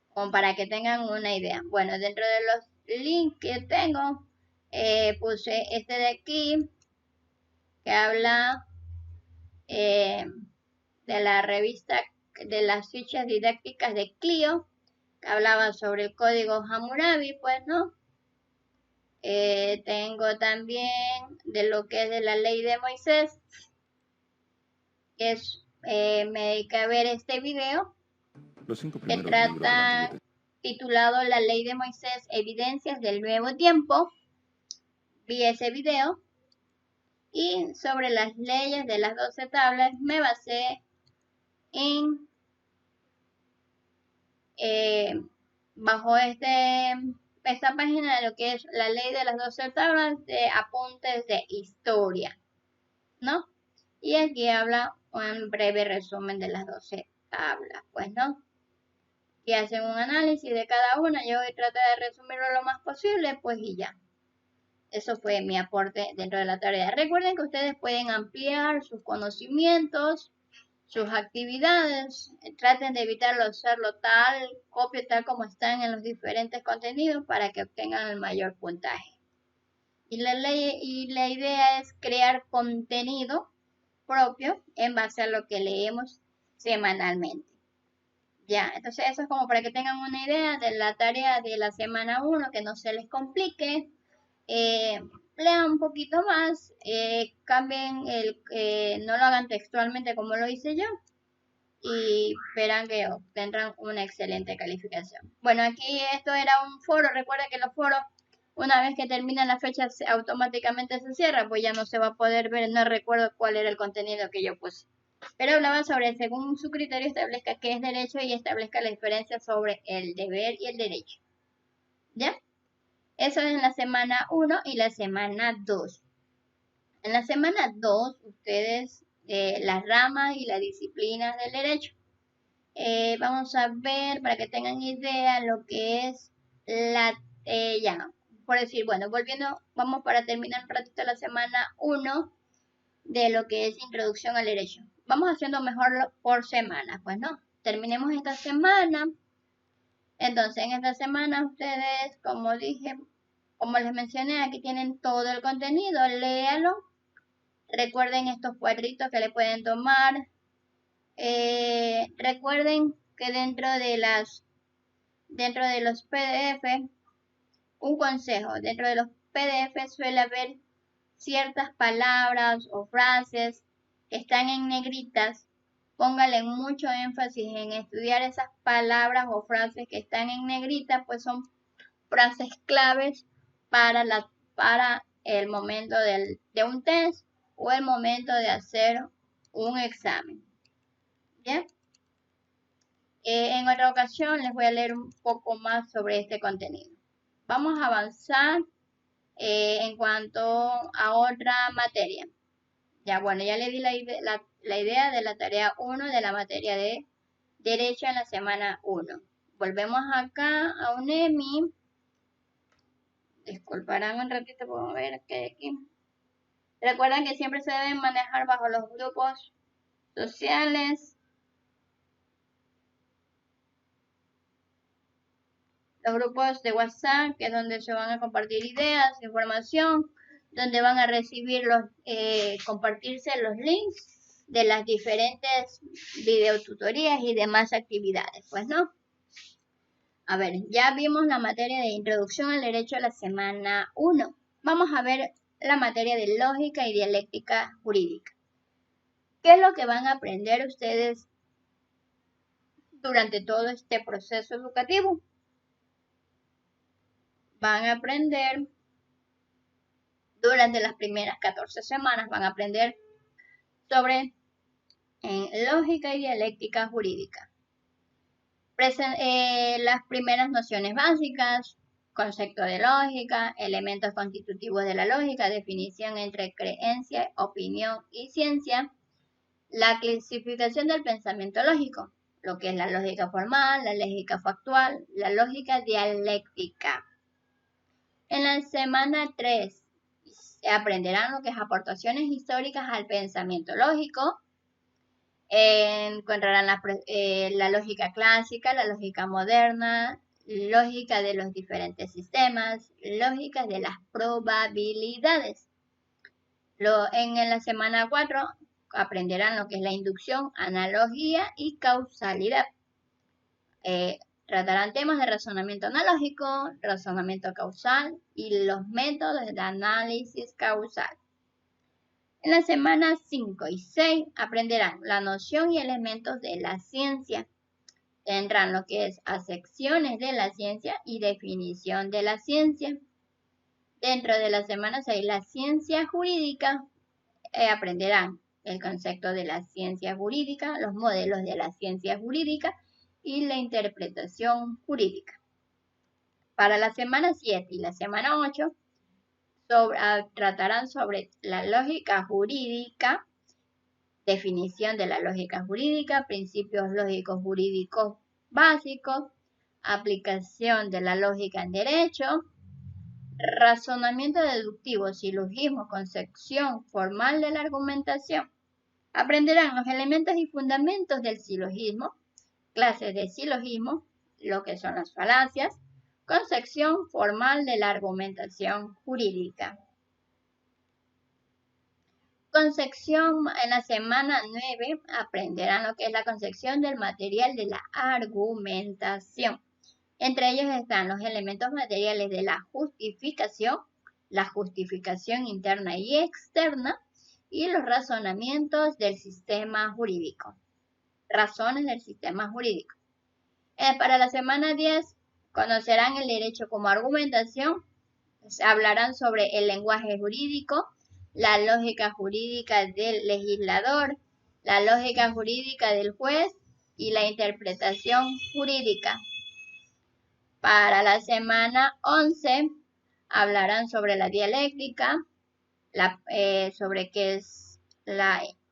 Como para que tengan una idea. Bueno, dentro de los links que tengo, puse este de aquí, que habla de la revista de las fichas didácticas de Clio, que hablaba sobre el código Hammurabi, pues, ¿no? Tengo también de lo que es de la ley de Moisés, que me dediqué a ver este video, que trata, titulado La ley de Moisés, evidencias del nuevo tiempo, vi ese video y sobre las leyes de las 12 tablas me basé en bajo esta página de lo que es la ley de las 12 tablas de apuntes de historia, ¿no? Y aquí habla un breve resumen de las 12 tablas, pues, ¿no? Y hacen un análisis de cada una. Yo voy a tratar de resumirlo lo más posible, pues, y ya. Eso fue mi aporte dentro de la tarea. Recuerden que ustedes pueden ampliar sus conocimientos, sus actividades. Traten de evitarlo, hacerlo copia tal como están en los diferentes contenidos para que obtengan el mayor puntaje. Y la idea es crear contenido propio en base a lo que leemos semanalmente. Ya, entonces eso es como para que tengan una idea de la tarea de la semana 1, que no se les complique. Lean un poquito más, cambien no lo hagan textualmente como lo hice yo y verán que obtendrán una excelente calificación. Bueno, aquí esto era un foro. Recuerden que los foros, una vez que terminan la fecha, automáticamente se cierra, pues ya no se va a poder ver. No recuerdo cuál era el contenido que yo puse. Pero hablaba sobre, según su criterio, establezca qué es derecho y establezca la diferencia sobre el deber y el derecho. ¿Ya? Eso es en la semana 1 y la semana 2. En la semana 2, ustedes, las ramas y las disciplinas del derecho. Vamos a ver, para que tengan idea, lo que es ya, por decir, bueno, volviendo, vamos para terminar un ratito la semana 1 de lo que es introducción al derecho. Vamos haciendo mejor por semana, pues, ¿no? Terminemos esta semana. Entonces, en esta semana ustedes, como dije, como les mencioné, aquí tienen todo el contenido, léalo. Recuerden estos cuadritos que le pueden tomar. Recuerden que dentro de los PDF, un consejo, dentro de los PDF suele haber ciertas palabras o frases que están en negritas. Póngale mucho énfasis en estudiar esas palabras o frases que están en negrita, pues son frases claves para el momento de un test o el momento de hacer un examen. ¿Bien? En otra ocasión les voy a leer un poco más sobre este contenido. Vamos a avanzar en cuanto a otra materia. Ya, bueno, ya le di la idea de la tarea 1 de la materia de Derecho en la semana 1. Volvemos acá a UNEMI. Disculparán un ratito, vamos a ver qué hay aquí. Recuerden que siempre se deben manejar bajo los grupos sociales. Los grupos de WhatsApp, que es donde se van a compartir ideas, información, donde van a recibir compartirse los links de las diferentes videotutorías y demás actividades, pues, ¿no? A ver, ya vimos la materia de introducción al derecho a la semana 1. Vamos a ver la materia de lógica y dialéctica jurídica. ¿Qué es lo que van a aprender ustedes durante todo este proceso educativo? Van a aprender, durante las primeras 14 semanas, van a aprender sobre lógica y dialéctica jurídica. Las primeras nociones básicas, concepto de lógica, elementos constitutivos de la lógica, definición entre creencia, opinión y ciencia, la clasificación del pensamiento lógico, lo que es la lógica formal, la lógica factual, la lógica dialéctica. En la semana 3 aprenderán lo que es aportaciones históricas al pensamiento lógico. Encontrarán la lógica clásica, la lógica moderna, lógica de los diferentes sistemas, lógica de las probabilidades. En la semana 4 aprenderán lo que es la inducción, analogía y causalidad. Tratarán temas de razonamiento analógico, razonamiento causal y los métodos de análisis causal. En las semanas 5 y 6 aprenderán la noción y elementos de la ciencia. Tendrán lo que es acepciones de la ciencia y definición de la ciencia. Dentro de la semana 6, la ciencia jurídica, aprenderán el concepto de la ciencia jurídica, los modelos de la ciencia jurídica y la interpretación jurídica. Para la semana 7 y la semana 8, tratarán sobre la lógica jurídica, definición de la lógica jurídica, principios lógicos jurídicos básicos, aplicación de la lógica en derecho, razonamiento deductivo, silogismo, concepción formal de la argumentación. Aprenderán los elementos y fundamentos del silogismo, clases de silogismo, lo que son las falacias, concepción formal de la argumentación jurídica. Concepción, en la semana 9 aprenderán lo que es la concepción del material de la argumentación. Entre ellos están los elementos materiales de la justificación interna y externa, y los razonamientos del sistema jurídico. Razones del sistema jurídico. Para la semana 10 conocerán el derecho como argumentación, hablarán sobre el lenguaje jurídico, la lógica jurídica del legislador, la lógica jurídica del juez y la interpretación jurídica. Para la semana 11 hablarán sobre la dialéctica, sobre qué es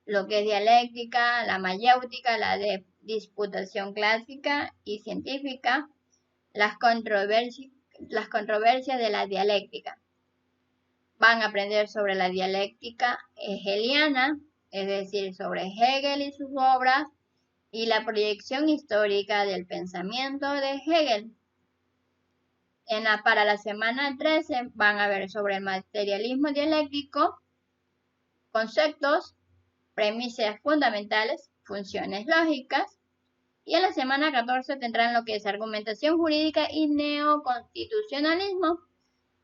lo que es dialéctica, la mayéutica, la de disputación clásica y científica, las controversias de la dialéctica. Van a aprender sobre la dialéctica hegeliana, es decir, sobre Hegel y sus obras, y la proyección histórica del pensamiento de Hegel. Para la semana 13 van a ver sobre el materialismo dialéctico, conceptos, premisas fundamentales, funciones lógicas. Y en la semana 14 tendrán lo que es argumentación jurídica y neoconstitucionalismo,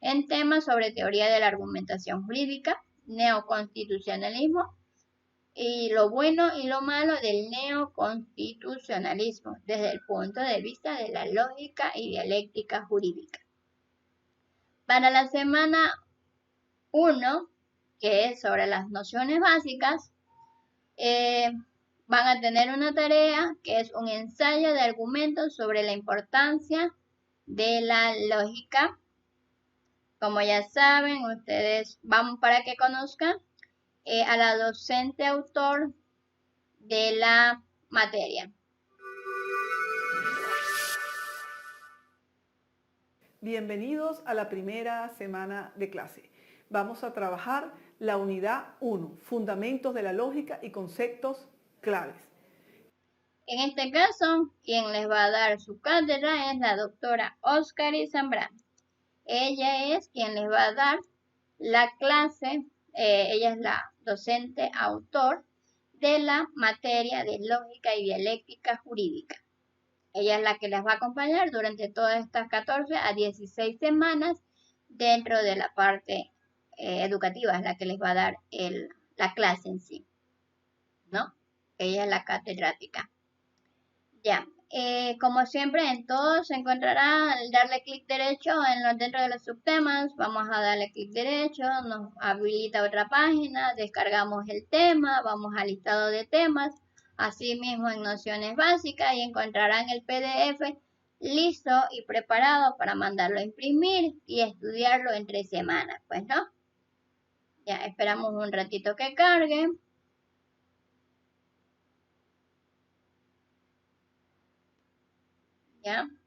en temas sobre teoría de la argumentación jurídica, neoconstitucionalismo y lo bueno y lo malo del neoconstitucionalismo desde el punto de vista de la lógica y dialéctica jurídica. Para la semana 1, que es sobre las nociones básicas, van a tener una tarea que es un ensayo de argumentos sobre la importancia de la lógica. Como ya saben, ustedes van para que conozcan a la docente autor de la materia. Bienvenidos a la primera semana de clase. Vamos a trabajar la unidad 1, fundamentos de la lógica y conceptos claves. En este caso, quien les va a dar su cátedra es la doctora Óscarí Zambrano. Ella es quien les va a dar la clase, ella es la docente autor de la materia de lógica y dialéctica jurídica. Ella es la que les va a acompañar durante todas estas 14 a 16 semanas dentro de la parte educativa, es la que les va a dar la clase en sí, ¿no? Ella es la catedrática. Ya. Como siempre, en todo se encontrará al darle clic derecho dentro de los subtemas. Vamos a darle clic derecho, nos habilita otra página, descargamos el tema, vamos al listado de temas, asimismo en nociones básicas y encontrarán el PDF listo y preparado para mandarlo a imprimir y estudiarlo en 3 semanas, pues, ¿no? Ya esperamos un ratito que cargue. ¿Ya? Un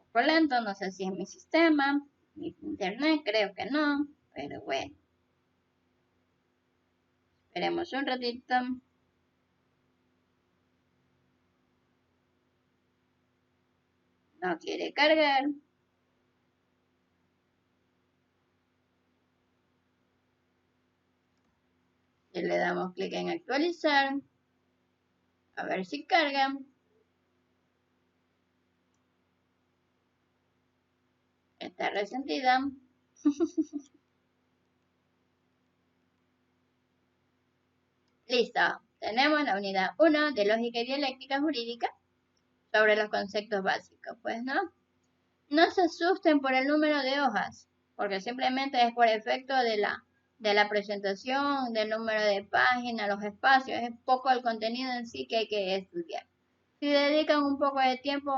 poco lento, no sé si es mi sistema, mi internet, creo que no, pero bueno. Esperemos un ratito. No quiere cargar. Y le damos clic en actualizar. A ver si carga. Está resentida. Listo. Tenemos la unidad 1 de lógica y dialéctica jurídica sobre los conceptos básicos, pues, ¿no? No se asusten por el número de hojas, porque simplemente es por efecto de la presentación, del número de páginas, los espacios, es poco el contenido en sí que hay que estudiar. Si dedican un poco de tiempo,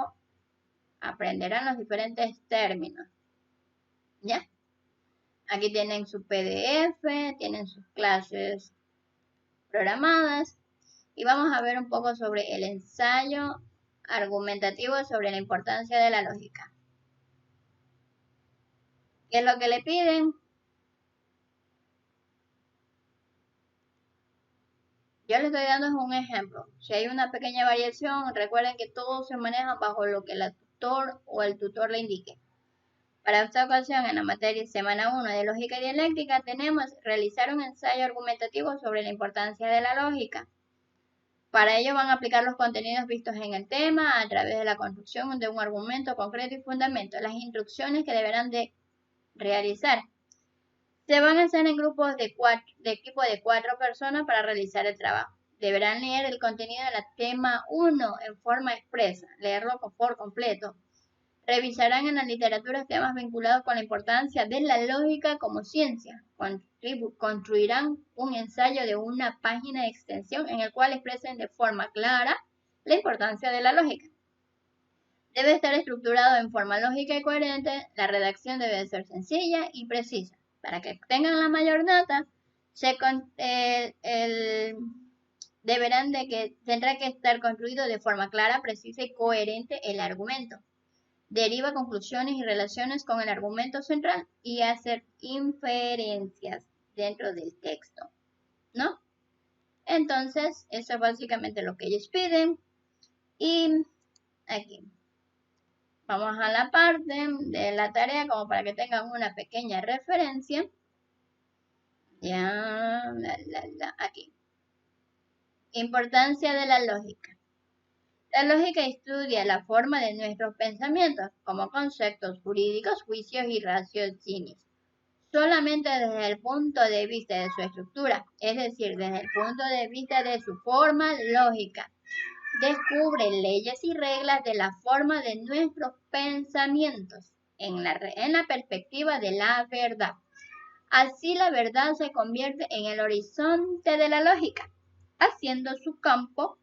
aprenderán los diferentes términos. ¿Ya? Aquí tienen su PDF, tienen sus clases programadas y vamos a ver un poco sobre el ensayo argumentativo sobre la importancia de la lógica. ¿Qué es lo que le piden? Yo les estoy dando un ejemplo. Si hay una pequeña variación, recuerden que todo se maneja bajo lo que el tutor o el tutor le indique. Para esta ocasión, en la materia semana 1 de lógica y dialéctica, tenemos realizar un ensayo argumentativo sobre la importancia de la lógica. Para ello van a aplicar los contenidos vistos en el tema a través de la construcción de un argumento concreto y fundamento. Las instrucciones que deberán de realizar se van a hacer en grupos de equipo de 4 personas para realizar el trabajo. Deberán leer el contenido del tema 1 en forma expresa, leerlo por completo. Revisarán en la literatura temas vinculados con la importancia de la lógica como ciencia. Construirán un ensayo de una página de extensión en el cual expresen de forma clara la importancia de la lógica. Debe estar estructurado en forma lógica y coherente. La redacción debe ser sencilla y precisa. Para que tengan la mayor nota, tendrá que estar construido de forma clara, precisa y coherente el argumento. Deriva conclusiones y relaciones con el argumento central y hacer inferencias dentro del texto, ¿no? Entonces, eso es básicamente lo que ellos piden. Y aquí vamos a la parte de la tarea como para que tengan una pequeña referencia. Ya, aquí. Importancia de la lógica. La lógica estudia la forma de nuestros pensamientos como conceptos jurídicos, juicios y raciocinios, solamente desde el punto de vista de su estructura, es decir, desde el punto de vista de su forma lógica. Descubre leyes y reglas de la forma de nuestros pensamientos en la perspectiva de la verdad. Así la verdad se convierte en el horizonte de la lógica, haciendo su campo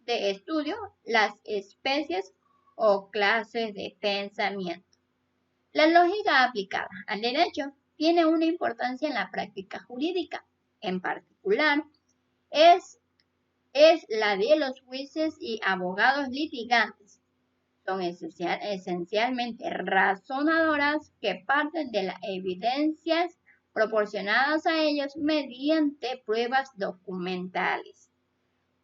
de estudio las especies o clases de pensamiento. La lógica aplicada al derecho tiene una importancia en la práctica jurídica. En particular, es la de los jueces y abogados litigantes. Son esencialmente razonadoras que parten de las evidencias proporcionadas a ellos mediante pruebas documentales,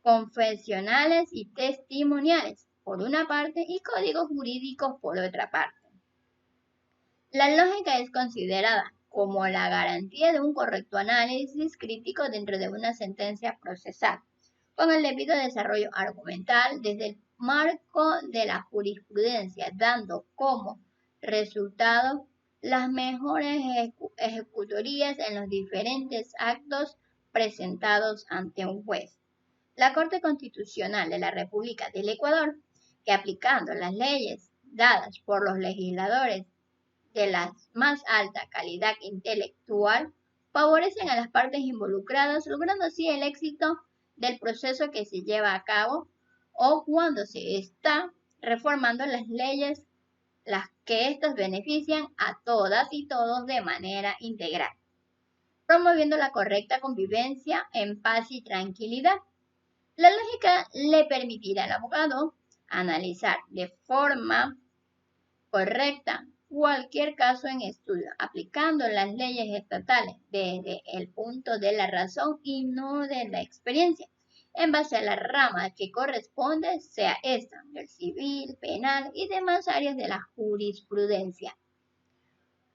confesionales y testimoniales, por una parte, y códigos jurídicos por otra parte. La lógica es considerada como la garantía de un correcto análisis crítico dentro de una sentencia procesal, con el debido desarrollo argumental desde el marco de la jurisprudencia, dando como resultado las mejores ejecutorías en los diferentes actos presentados ante un juez. La Corte Constitucional de la República del Ecuador, que aplicando las leyes dadas por los legisladores de la más alta calidad intelectual, favorecen a las partes involucradas, logrando así el éxito del proceso que se lleva a cabo, o cuando se está reformando las leyes, las que éstas benefician a todas y todos de manera integral, promoviendo la correcta convivencia en paz y tranquilidad. La lógica le permitirá al abogado analizar de forma correcta cualquier caso en estudio, aplicando las leyes estatales desde el punto de la razón y no de la experiencia, en base a la rama que corresponde, sea esta del civil, penal y demás áreas de la jurisprudencia.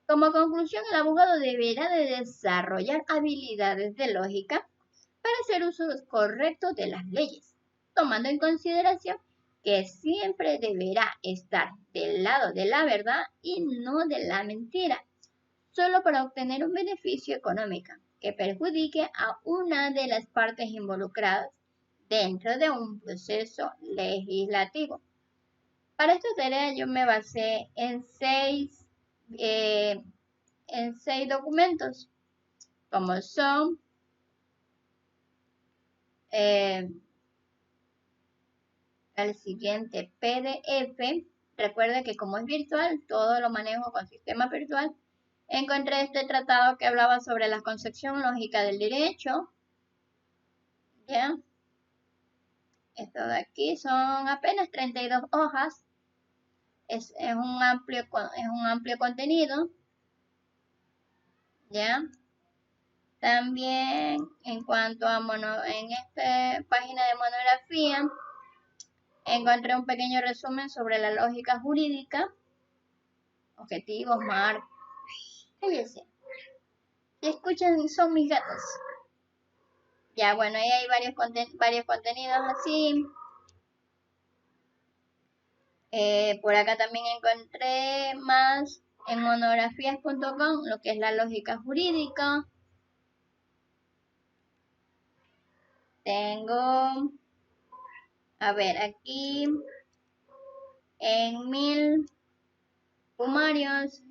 Como conclusión, el abogado deberá de desarrollar habilidades de lógica para hacer uso correcto de las leyes, tomando en consideración que siempre deberá estar del lado de la verdad y no de la mentira, solo para obtener un beneficio económico que perjudique a una de las partes involucradas dentro de un proceso legislativo. Para esta tarea yo me basé en seis documentos, como son el siguiente PDF. Recuerda que como es virtual, todo lo manejo con sistema virtual. Encontré este tratado que hablaba sobre la concepción lógica del derecho. ¿Ya? Esto de aquí son apenas 32 hojas. Es un amplio contenido. ¿Ya? También en cuanto a en esta página de monografía, encontré un pequeño resumen sobre la lógica jurídica, objetivos, marcos. Cállese. Si escuchan, son mis gatos. Ya, bueno, ahí hay varios contenidos así. Por acá también encontré más en monografías.com lo que es la lógica jurídica. Tengo, a ver, aquí en 1000 sumarios,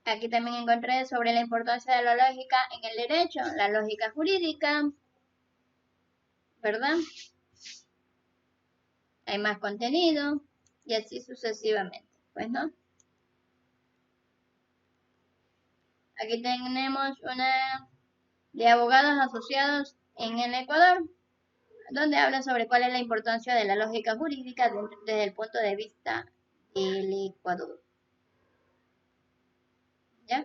aquí también encontré sobre la importancia de la lógica en el derecho, la lógica jurídica, ¿verdad? Hay más contenido y así sucesivamente, pues, ¿no? Aquí tenemos una de abogados asociados en el Ecuador, donde habla sobre cuál es la importancia de la lógica jurídica desde el punto de vista del Ecuador. ¿Ya?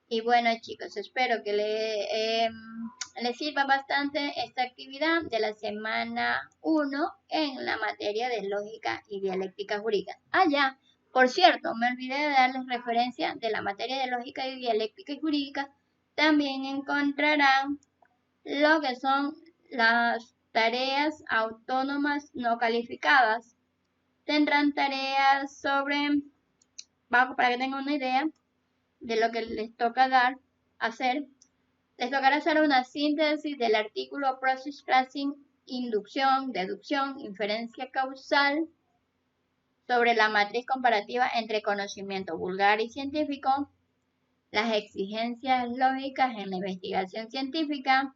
Y bueno, chicos, espero que les sirva bastante esta actividad de la semana 1 en la materia de lógica y dialéctica jurídica. Ya, por cierto, me olvidé de darles referencia de la materia de lógica y dialéctica y jurídica. También encontrarán lo que son las tareas autónomas no calificadas. Tendrán tareas sobre, para que tengan una idea de lo que les toca hacer. Les tocará hacer una síntesis del artículo Process Tracing, inducción, deducción, inferencia causal, sobre la matriz comparativa entre conocimiento vulgar y científico, las exigencias lógicas en la investigación científica,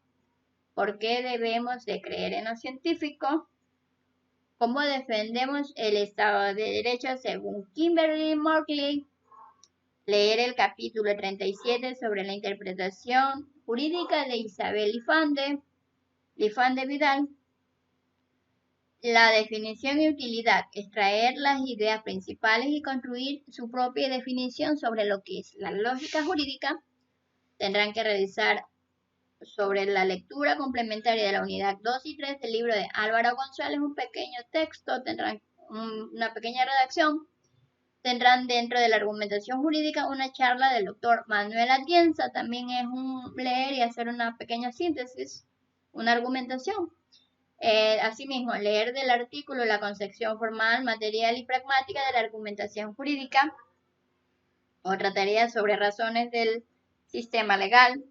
por qué debemos de creer en lo científico, cómo defendemos el Estado de Derecho según Kimberly Morley, leer el capítulo 37 sobre la interpretación jurídica de Isabel Lifande Vidal, la definición y utilidad, extraer las ideas principales y construir su propia definición sobre lo que es la lógica jurídica. Tendrán que realizar sobre la lectura complementaria de la unidad 2 y 3 del libro de Álvaro González, un pequeño texto, tendrán una pequeña redacción. Tendrán dentro de la argumentación jurídica una charla del doctor Manuel Atienza. También es un leer y hacer una pequeña síntesis, una argumentación. Asimismo, leer del artículo la concepción formal, material y pragmática de la argumentación jurídica. Otra tarea sobre razones del sistema legal.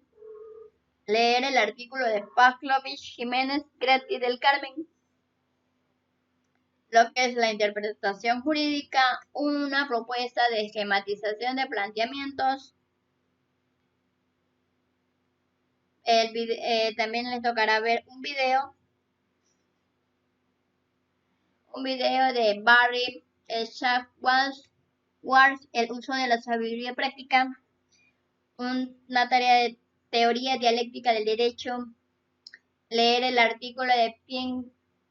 Leer el artículo de Pavlovich, Jiménez, Gretti del Carmen, lo que es la interpretación jurídica, una propuesta de esquematización de planteamientos. También les tocará ver un video de Barry Schwartz, el uso de la sabiduría práctica, una tarea de teoría dialéctica del derecho, leer el artículo de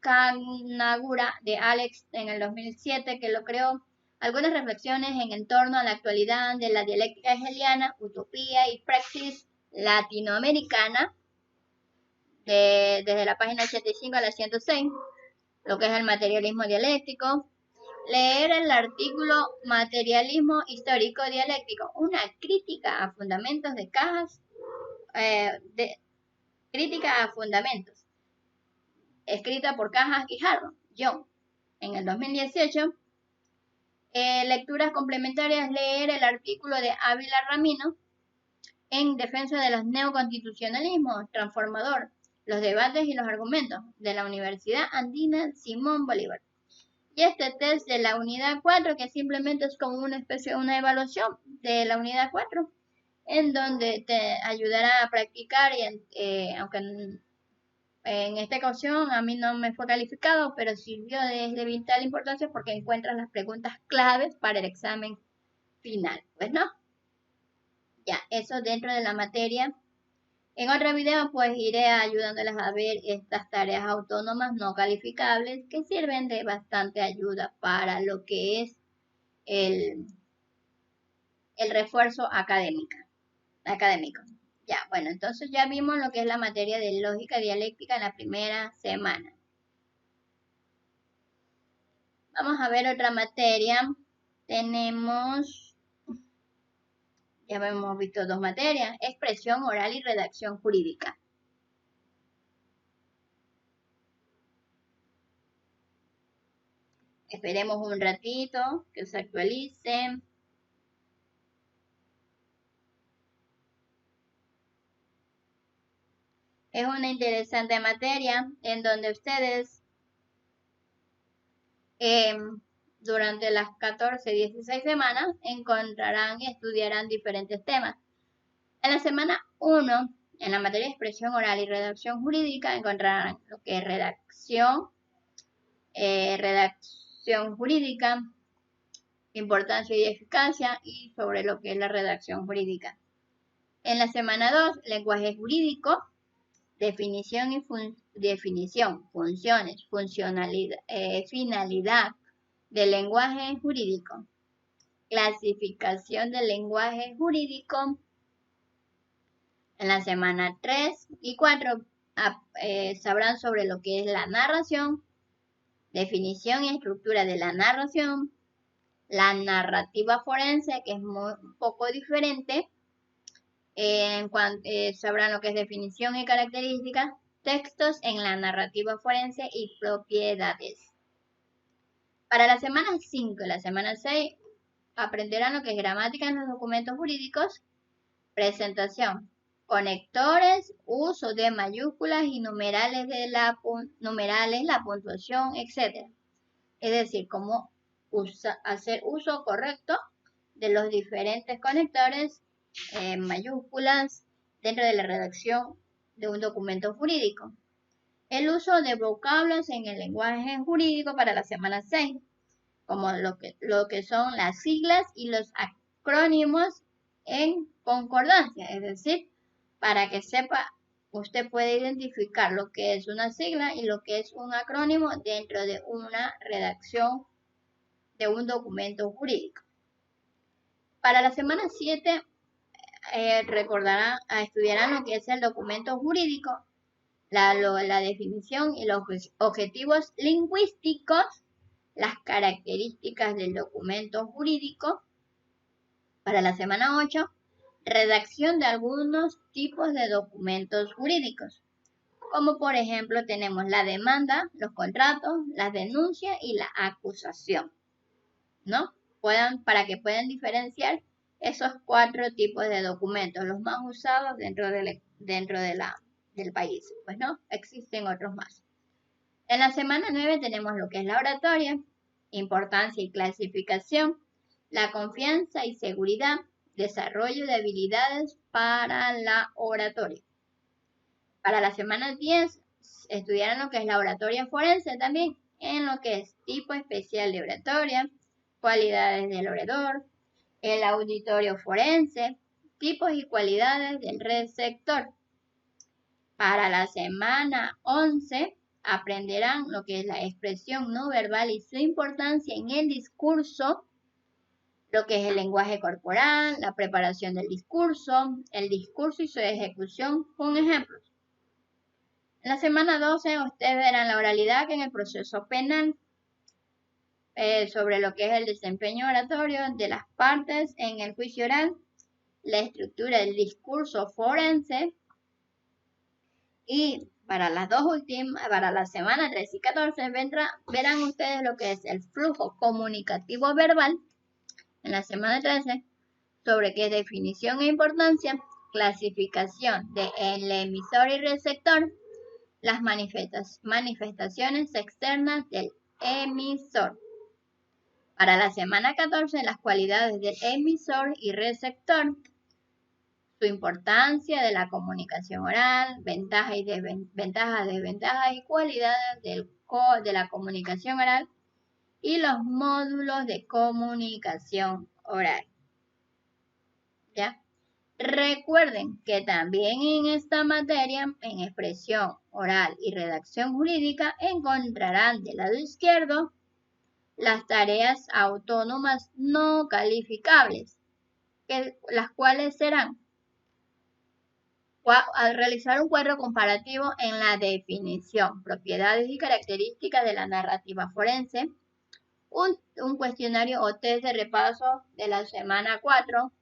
Kanagura de Alex en el 2007 que lo creó, algunas reflexiones en torno a la actualidad de la dialéctica hegeliana, utopía y praxis latinoamericana, desde la página 85 a la 106, lo que es el materialismo dialéctico. Leer el artículo Materialismo histórico dialéctico, una crítica a fundamentos de cajas, crítica a fundamentos, escrita por Cajas Guijarro, John, en el 2018. Lecturas complementarias, leer el artículo de Ávila Ramino en defensa de los neoconstitucionalismos transformador, los debates y los argumentos de la Universidad Andina Simón Bolívar. Y este test de la unidad 4, que simplemente es como una especie de una evaluación de la unidad 4, en donde te ayudará a practicar, y aunque en esta ocasión a mí no me fue calificado, pero sirvió de vital importancia porque encuentras las preguntas claves para el examen final. Pues no, ya, eso dentro de la materia. En otro video pues iré ayudándoles a ver estas tareas autónomas no calificables que sirven de bastante ayuda para lo que es el refuerzo académico. Ya, bueno, entonces ya vimos lo que es la materia de lógica dialéctica en la primera semana. Vamos a ver otra materia. Tenemos, ya hemos visto dos materias, expresión oral y redacción jurídica. Esperemos un ratito que se actualice. Es una interesante materia en donde ustedes durante las 14-16 semanas encontrarán y estudiarán diferentes temas. En la semana 1, en la materia de expresión oral y redacción jurídica, encontrarán lo que es redacción jurídica, importancia y eficacia, y sobre lo que es la redacción jurídica. En la semana 2, lenguaje jurídico, definición y funciones, funcionalidad, finalidad del lenguaje jurídico, clasificación del lenguaje jurídico. En la semana 3 y 4 sabrán sobre lo que es la narración, definición y estructura de la narración, la narrativa forense, que es un poco diferente. Sabrán lo que es definición y características, textos en la narrativa forense y propiedades. Para la semana 5 y la semana 6 aprenderán lo que es gramática en los documentos jurídicos, presentación, conectores, uso de mayúsculas y numerales, la puntuación, etc. Es decir, cómo hacer uso correcto de los diferentes conectores, mayúsculas, dentro de la redacción de un documento jurídico. El uso de vocablos en el lenguaje jurídico para la semana 6, como lo que son las siglas y los acrónimos en concordancia, es decir, para que sepa, usted puede identificar lo que es una sigla y lo que es un acrónimo dentro de una redacción de un documento jurídico. Para la semana 7 estudiarán lo que es el documento jurídico, la definición y los objetivos lingüísticos, las características del documento jurídico. Para la semana 8, redacción de algunos tipos de documentos jurídicos, como por ejemplo tenemos la demanda, los contratos, la denuncia y la acusación, ¿no? Para que puedan diferenciar esos 4 tipos de documentos, los más usados dentro del país. Pues no, existen otros más. En la semana 9 tenemos lo que es la oratoria, importancia y clasificación, la confianza y seguridad, desarrollo de habilidades para la oratoria. Para la semana 10 estudiarán lo que es la oratoria forense también, en lo que es tipo especial de oratoria, cualidades del orador, el auditorio forense, tipos y cualidades del receptor. Para la semana 11 aprenderán lo que es la expresión no verbal y su importancia en el discurso, lo que es el lenguaje corporal, la preparación del discurso, el discurso y su ejecución con ejemplos. En la semana 12 ustedes verán la oralidad en el proceso penal, sobre lo que es el desempeño oratorio de las partes en el juicio oral, la estructura del discurso forense, y para las dos últimas, para la semana 13 y 14 verán ustedes lo que es el flujo comunicativo verbal en la semana 13, sobre qué es definición e importancia, clasificación de el emisor y receptor, las manifestaciones externas del emisor. Para la semana 14, las cualidades del emisor y receptor, su importancia de la comunicación oral, ventajas, desventajas y cualidades de la comunicación oral y los módulos de comunicación oral. ¿Ya? Recuerden que también en esta materia, en expresión oral y redacción jurídica, encontrarán del lado izquierdo las tareas autónomas no calificables, las cuales serán al realizar un cuadro comparativo en la definición, propiedades y características de la narrativa forense, un cuestionario o test de repaso de la semana 4,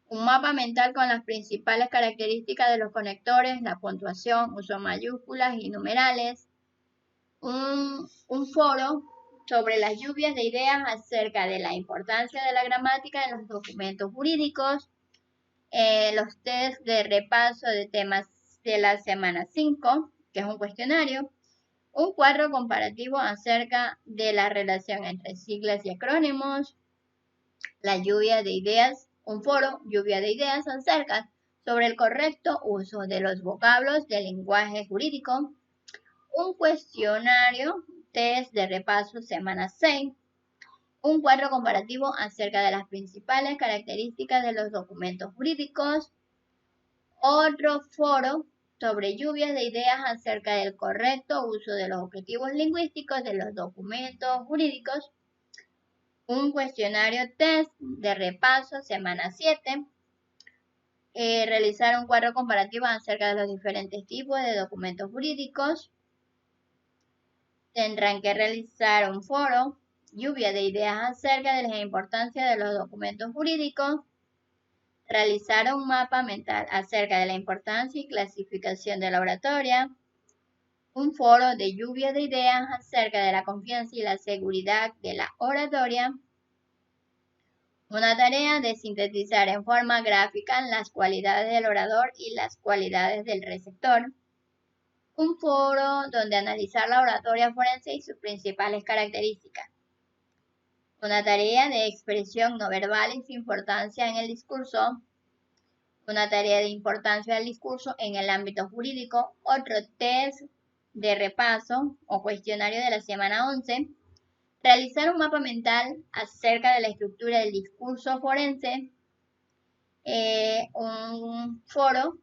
un mapa mental con las principales características de los conectores, la puntuación, uso de mayúsculas y numerales, un foro sobre las lluvias de ideas acerca de la importancia de la gramática en los documentos jurídicos, los test de repaso de temas de la semana 5, que es un cuestionario, un cuadro comparativo acerca de la relación entre siglas y acrónimos, la lluvia de ideas, un foro, lluvia de ideas acerca sobre el correcto uso de los vocablos del lenguaje jurídico, un cuestionario, test de repaso semana 6, un cuadro comparativo acerca de las principales características de los documentos jurídicos, otro foro sobre lluvias de ideas acerca del correcto uso de los objetivos lingüísticos de los documentos jurídicos, un cuestionario test de repaso semana 7, realizar un cuadro comparativo acerca de los diferentes tipos de documentos jurídicos, tendrán que realizar un foro, lluvia de ideas acerca de la importancia de los documentos jurídicos, realizar un mapa mental acerca de la importancia y clasificación de la oratoria, un foro de lluvia de ideas acerca de la confianza y la seguridad de la oratoria, una tarea de sintetizar en forma gráfica las cualidades del orador y las cualidades del receptor, un foro donde analizar la oratoria forense y sus principales características, una tarea de expresión no verbal y su importancia en el discurso, una tarea de importancia del discurso en el ámbito jurídico, otro test de repaso o cuestionario de la semana 11, realizar un mapa mental acerca de la estructura del discurso forense, un foro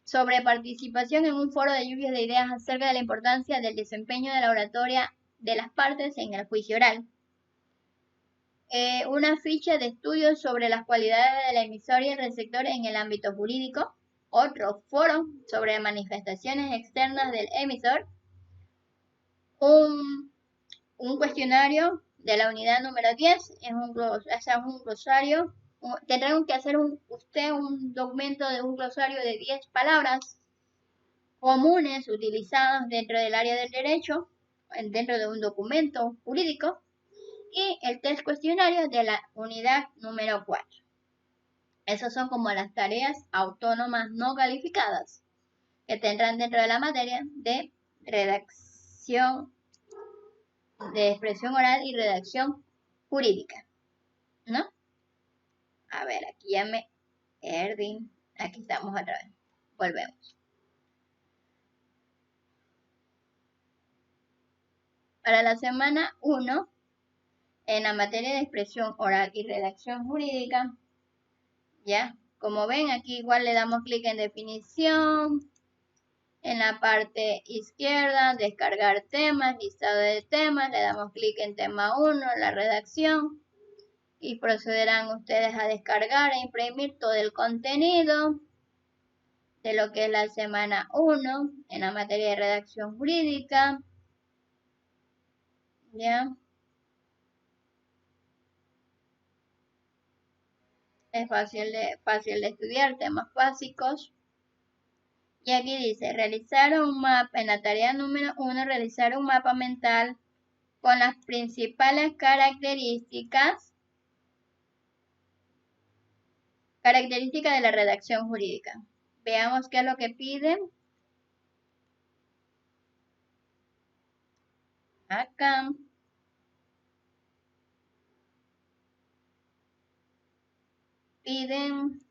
sobre participación en un foro de lluvias de ideas acerca de la importancia del desempeño de la oratoria de las partes en el juicio oral, una ficha de estudios sobre las cualidades del emisor y el receptor en el ámbito jurídico, otro foro sobre manifestaciones externas del emisor, un cuestionario de la unidad número 10, es un glosario, tendrán que hacer usted un documento de un glosario de 10 palabras comunes utilizadas dentro del área del derecho, dentro de un documento jurídico, y el test cuestionario de la unidad número 4. Esas son como las tareas autónomas no calificadas que tendrán dentro de la materia de redacción, de expresión oral y redacción jurídica, ¿no? A ver, aquí ya me perdí. Aquí estamos otra vez. Volvemos. Para la semana 1, en la materia de expresión oral y redacción jurídica, ya, como ven, aquí igual le damos clic en definición. En la parte izquierda, descargar temas, listado de temas, le damos clic en tema 1, la redacción, y procederán ustedes a descargar e imprimir todo el contenido de lo que es la semana 1 en la materia de redacción jurídica. ¿Ya? Es fácil de estudiar, temas básicos. Y aquí dice, realizar un mapa, en la tarea número 1, realizar un mapa mental con las principales características de la redacción jurídica. Veamos qué es lo que piden. acá. Piden.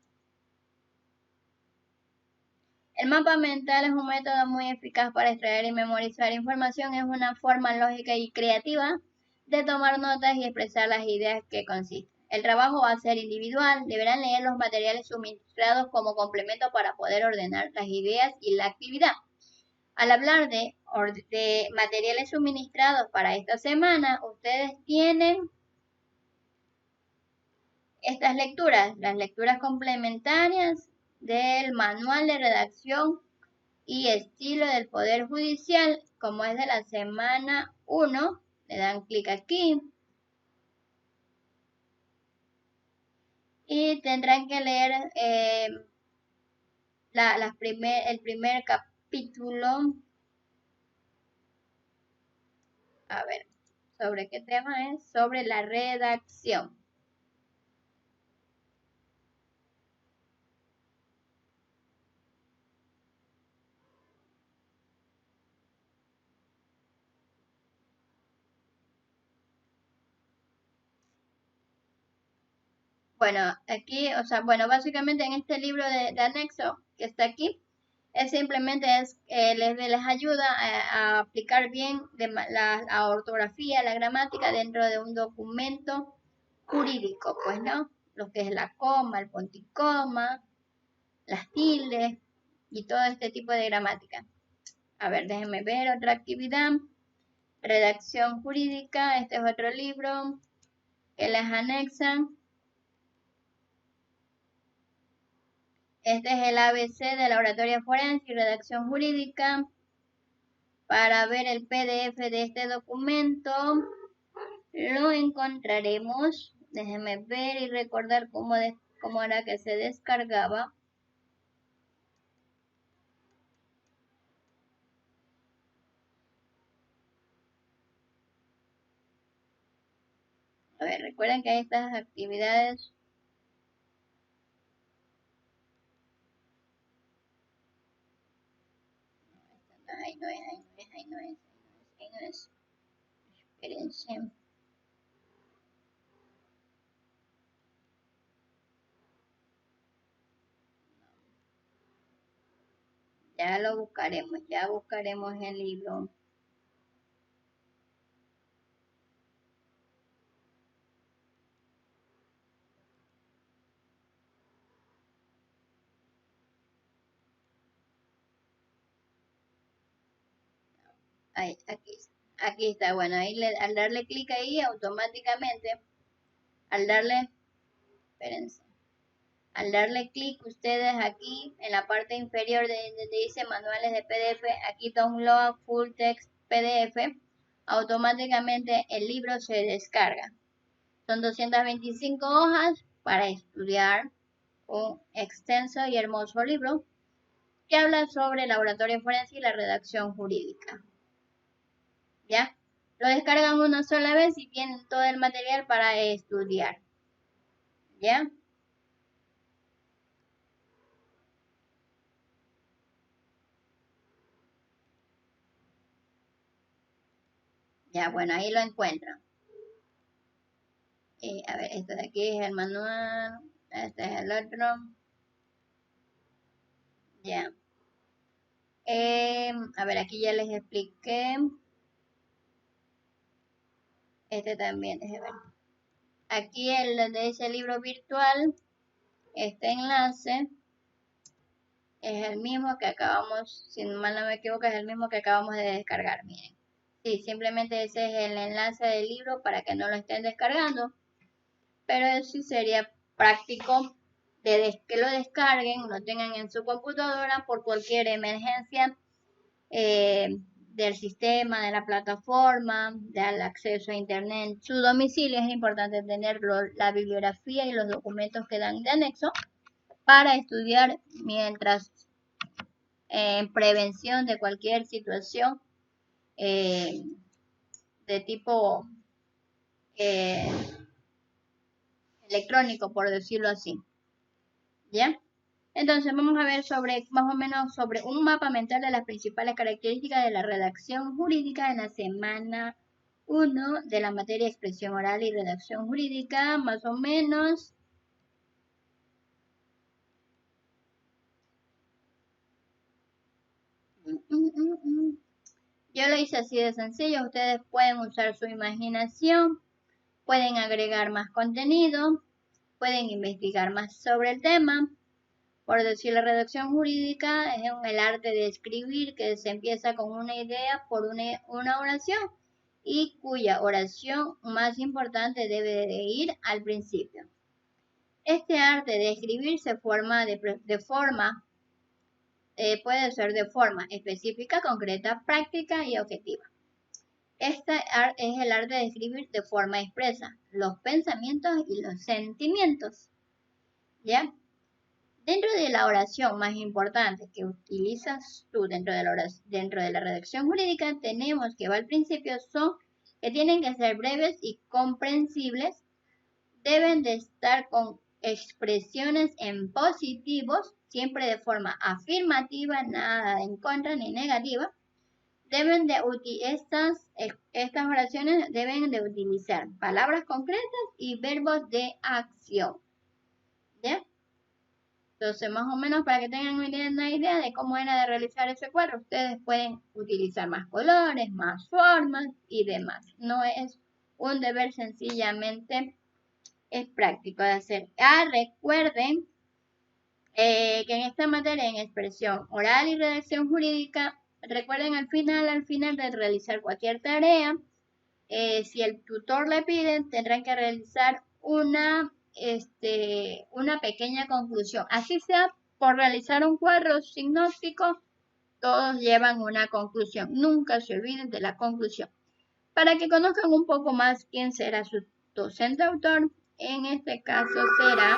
El mapa mental es un método muy eficaz para extraer y memorizar información. Es una forma lógica y creativa de tomar notas y expresar las ideas que consisten. El trabajo va a ser individual. Deberán leer los materiales suministrados como complemento para poder ordenar las ideas y la actividad. Al hablar de materiales suministrados para esta semana, ustedes tienen estas lecturas, las lecturas complementarias del manual de redacción y estilo del Poder Judicial, como es de la semana 1, le dan clic aquí y tendrán que leer el primer capítulo. A ver, ¿sobre qué tema es? Sobre la redacción. Bueno, aquí, básicamente en este libro de anexo que está aquí, simplemente les ayuda a aplicar bien la ortografía, la gramática dentro de un documento jurídico, pues, ¿no? Lo que es la coma, el ponticoma, las tildes y todo este tipo de gramática. A ver, déjenme ver otra actividad. Redacción jurídica, este es otro libro que les anexan. Este es el ABC de la oratoria forense y redacción jurídica. Para ver el PDF de este documento, lo encontraremos. Déjenme ver y recordar cómo era que se descargaba. A ver, recuerden que hay estas actividades. Ahí no es. Espérense. Ya lo buscaremos, ya buscaremos el libro. Ahí, aquí está. Bueno, ahí al darle clic ahí, automáticamente, espérense. Al darle clic ustedes aquí en la parte inferior donde dice manuales de PDF, aquí download full text PDF, automáticamente el libro se descarga. Son 225 hojas para estudiar un extenso y hermoso libro que habla sobre el laboratorio forense y la redacción jurídica. ¿Ya? Lo descargan una sola vez y tienen todo el material para estudiar. ¿Ya? Ya, bueno, ahí lo encuentran. A ver, esto de aquí es el manual, este es el otro. Ya. A ver, aquí ya les expliqué. Este también, déjenme ver. Aquí donde dice libro virtual, este enlace es el mismo que acabamos, si mal no me equivoco, es el mismo que acabamos de descargar, miren. Sí, simplemente ese es el enlace del libro para que no lo estén descargando. Pero sí sería práctico que lo descarguen, lo tengan en su computadora por cualquier emergencia del sistema, de la plataforma, del acceso a internet. Su domicilio es importante tener la bibliografía y los documentos que dan de anexo para estudiar mientras en prevención de cualquier situación de tipo electrónico, por decirlo así. ¿Ya? Entonces vamos a ver más o menos sobre un mapa mental de las principales características de la redacción jurídica en la semana 1 de la materia de expresión oral y redacción jurídica, más o menos. Yo lo hice así de sencillo, ustedes pueden usar su imaginación, pueden agregar más contenido, pueden investigar más sobre el tema. Por decir, la redacción jurídica es el arte de escribir que se empieza con una idea por una oración y cuya oración más importante debe de ir al principio. Este arte de escribir se forma puede ser de forma específica, concreta, práctica y objetiva. Este es el arte de escribir de forma expresa los pensamientos y los sentimientos. ¿Ya? Dentro de la oración más importante que utilizas tú dentro de la redacción jurídica, tenemos que va al principio son que tienen que ser breves y comprensibles, deben de estar con expresiones en positivos, siempre de forma afirmativa, nada en contra ni negativa. Estas oraciones deben de utilizar palabras concretas y verbos de acción. ¿Ya? Entonces, más o menos para que tengan una idea de cómo era de realizar ese cuadro, ustedes pueden utilizar más colores, más formas y demás. No es un deber, sencillamente es práctico de hacer. Recuerden que en esta materia, en expresión oral y redacción jurídica, recuerden al final de realizar cualquier tarea, si el tutor le pide, tendrán que realizar una pequeña conclusión. Así sea por realizar un cuadro sinóptico, todos llevan una conclusión. Nunca se olviden de la conclusión. Para que conozcan un poco más quién será su docente autor, en este caso será...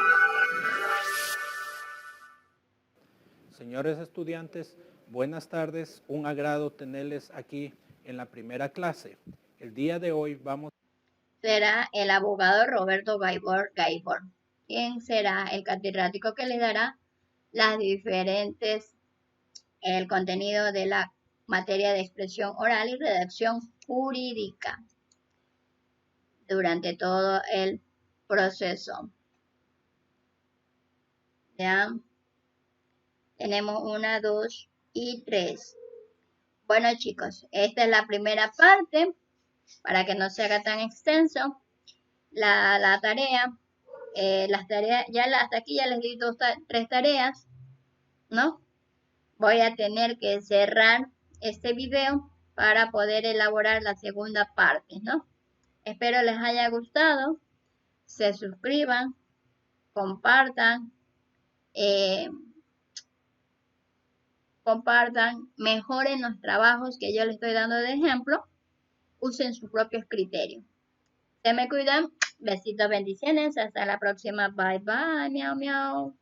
Señores estudiantes, buenas tardes. Un agrado tenerles aquí en la primera clase. El día de hoy será el abogado Roberto Gaibor, quien será el catedrático que les dará el contenido de la materia de expresión oral y redacción jurídica durante todo el proceso. ¿Ya? Tenemos 1, 2 y 3. Bueno, chicos, esta es la primera parte para que no se haga tan extenso la tarea. Las tareas, hasta aquí ya les di 3 tareas, ¿no? Voy a tener que cerrar este video para poder elaborar la segunda parte, ¿no? Espero les haya gustado. Se suscriban, compartan, mejoren los trabajos que yo les estoy dando de ejemplo, usen sus propios criterios. Se me cuidan, besitos, bendiciones, hasta la próxima, bye bye, miau miau.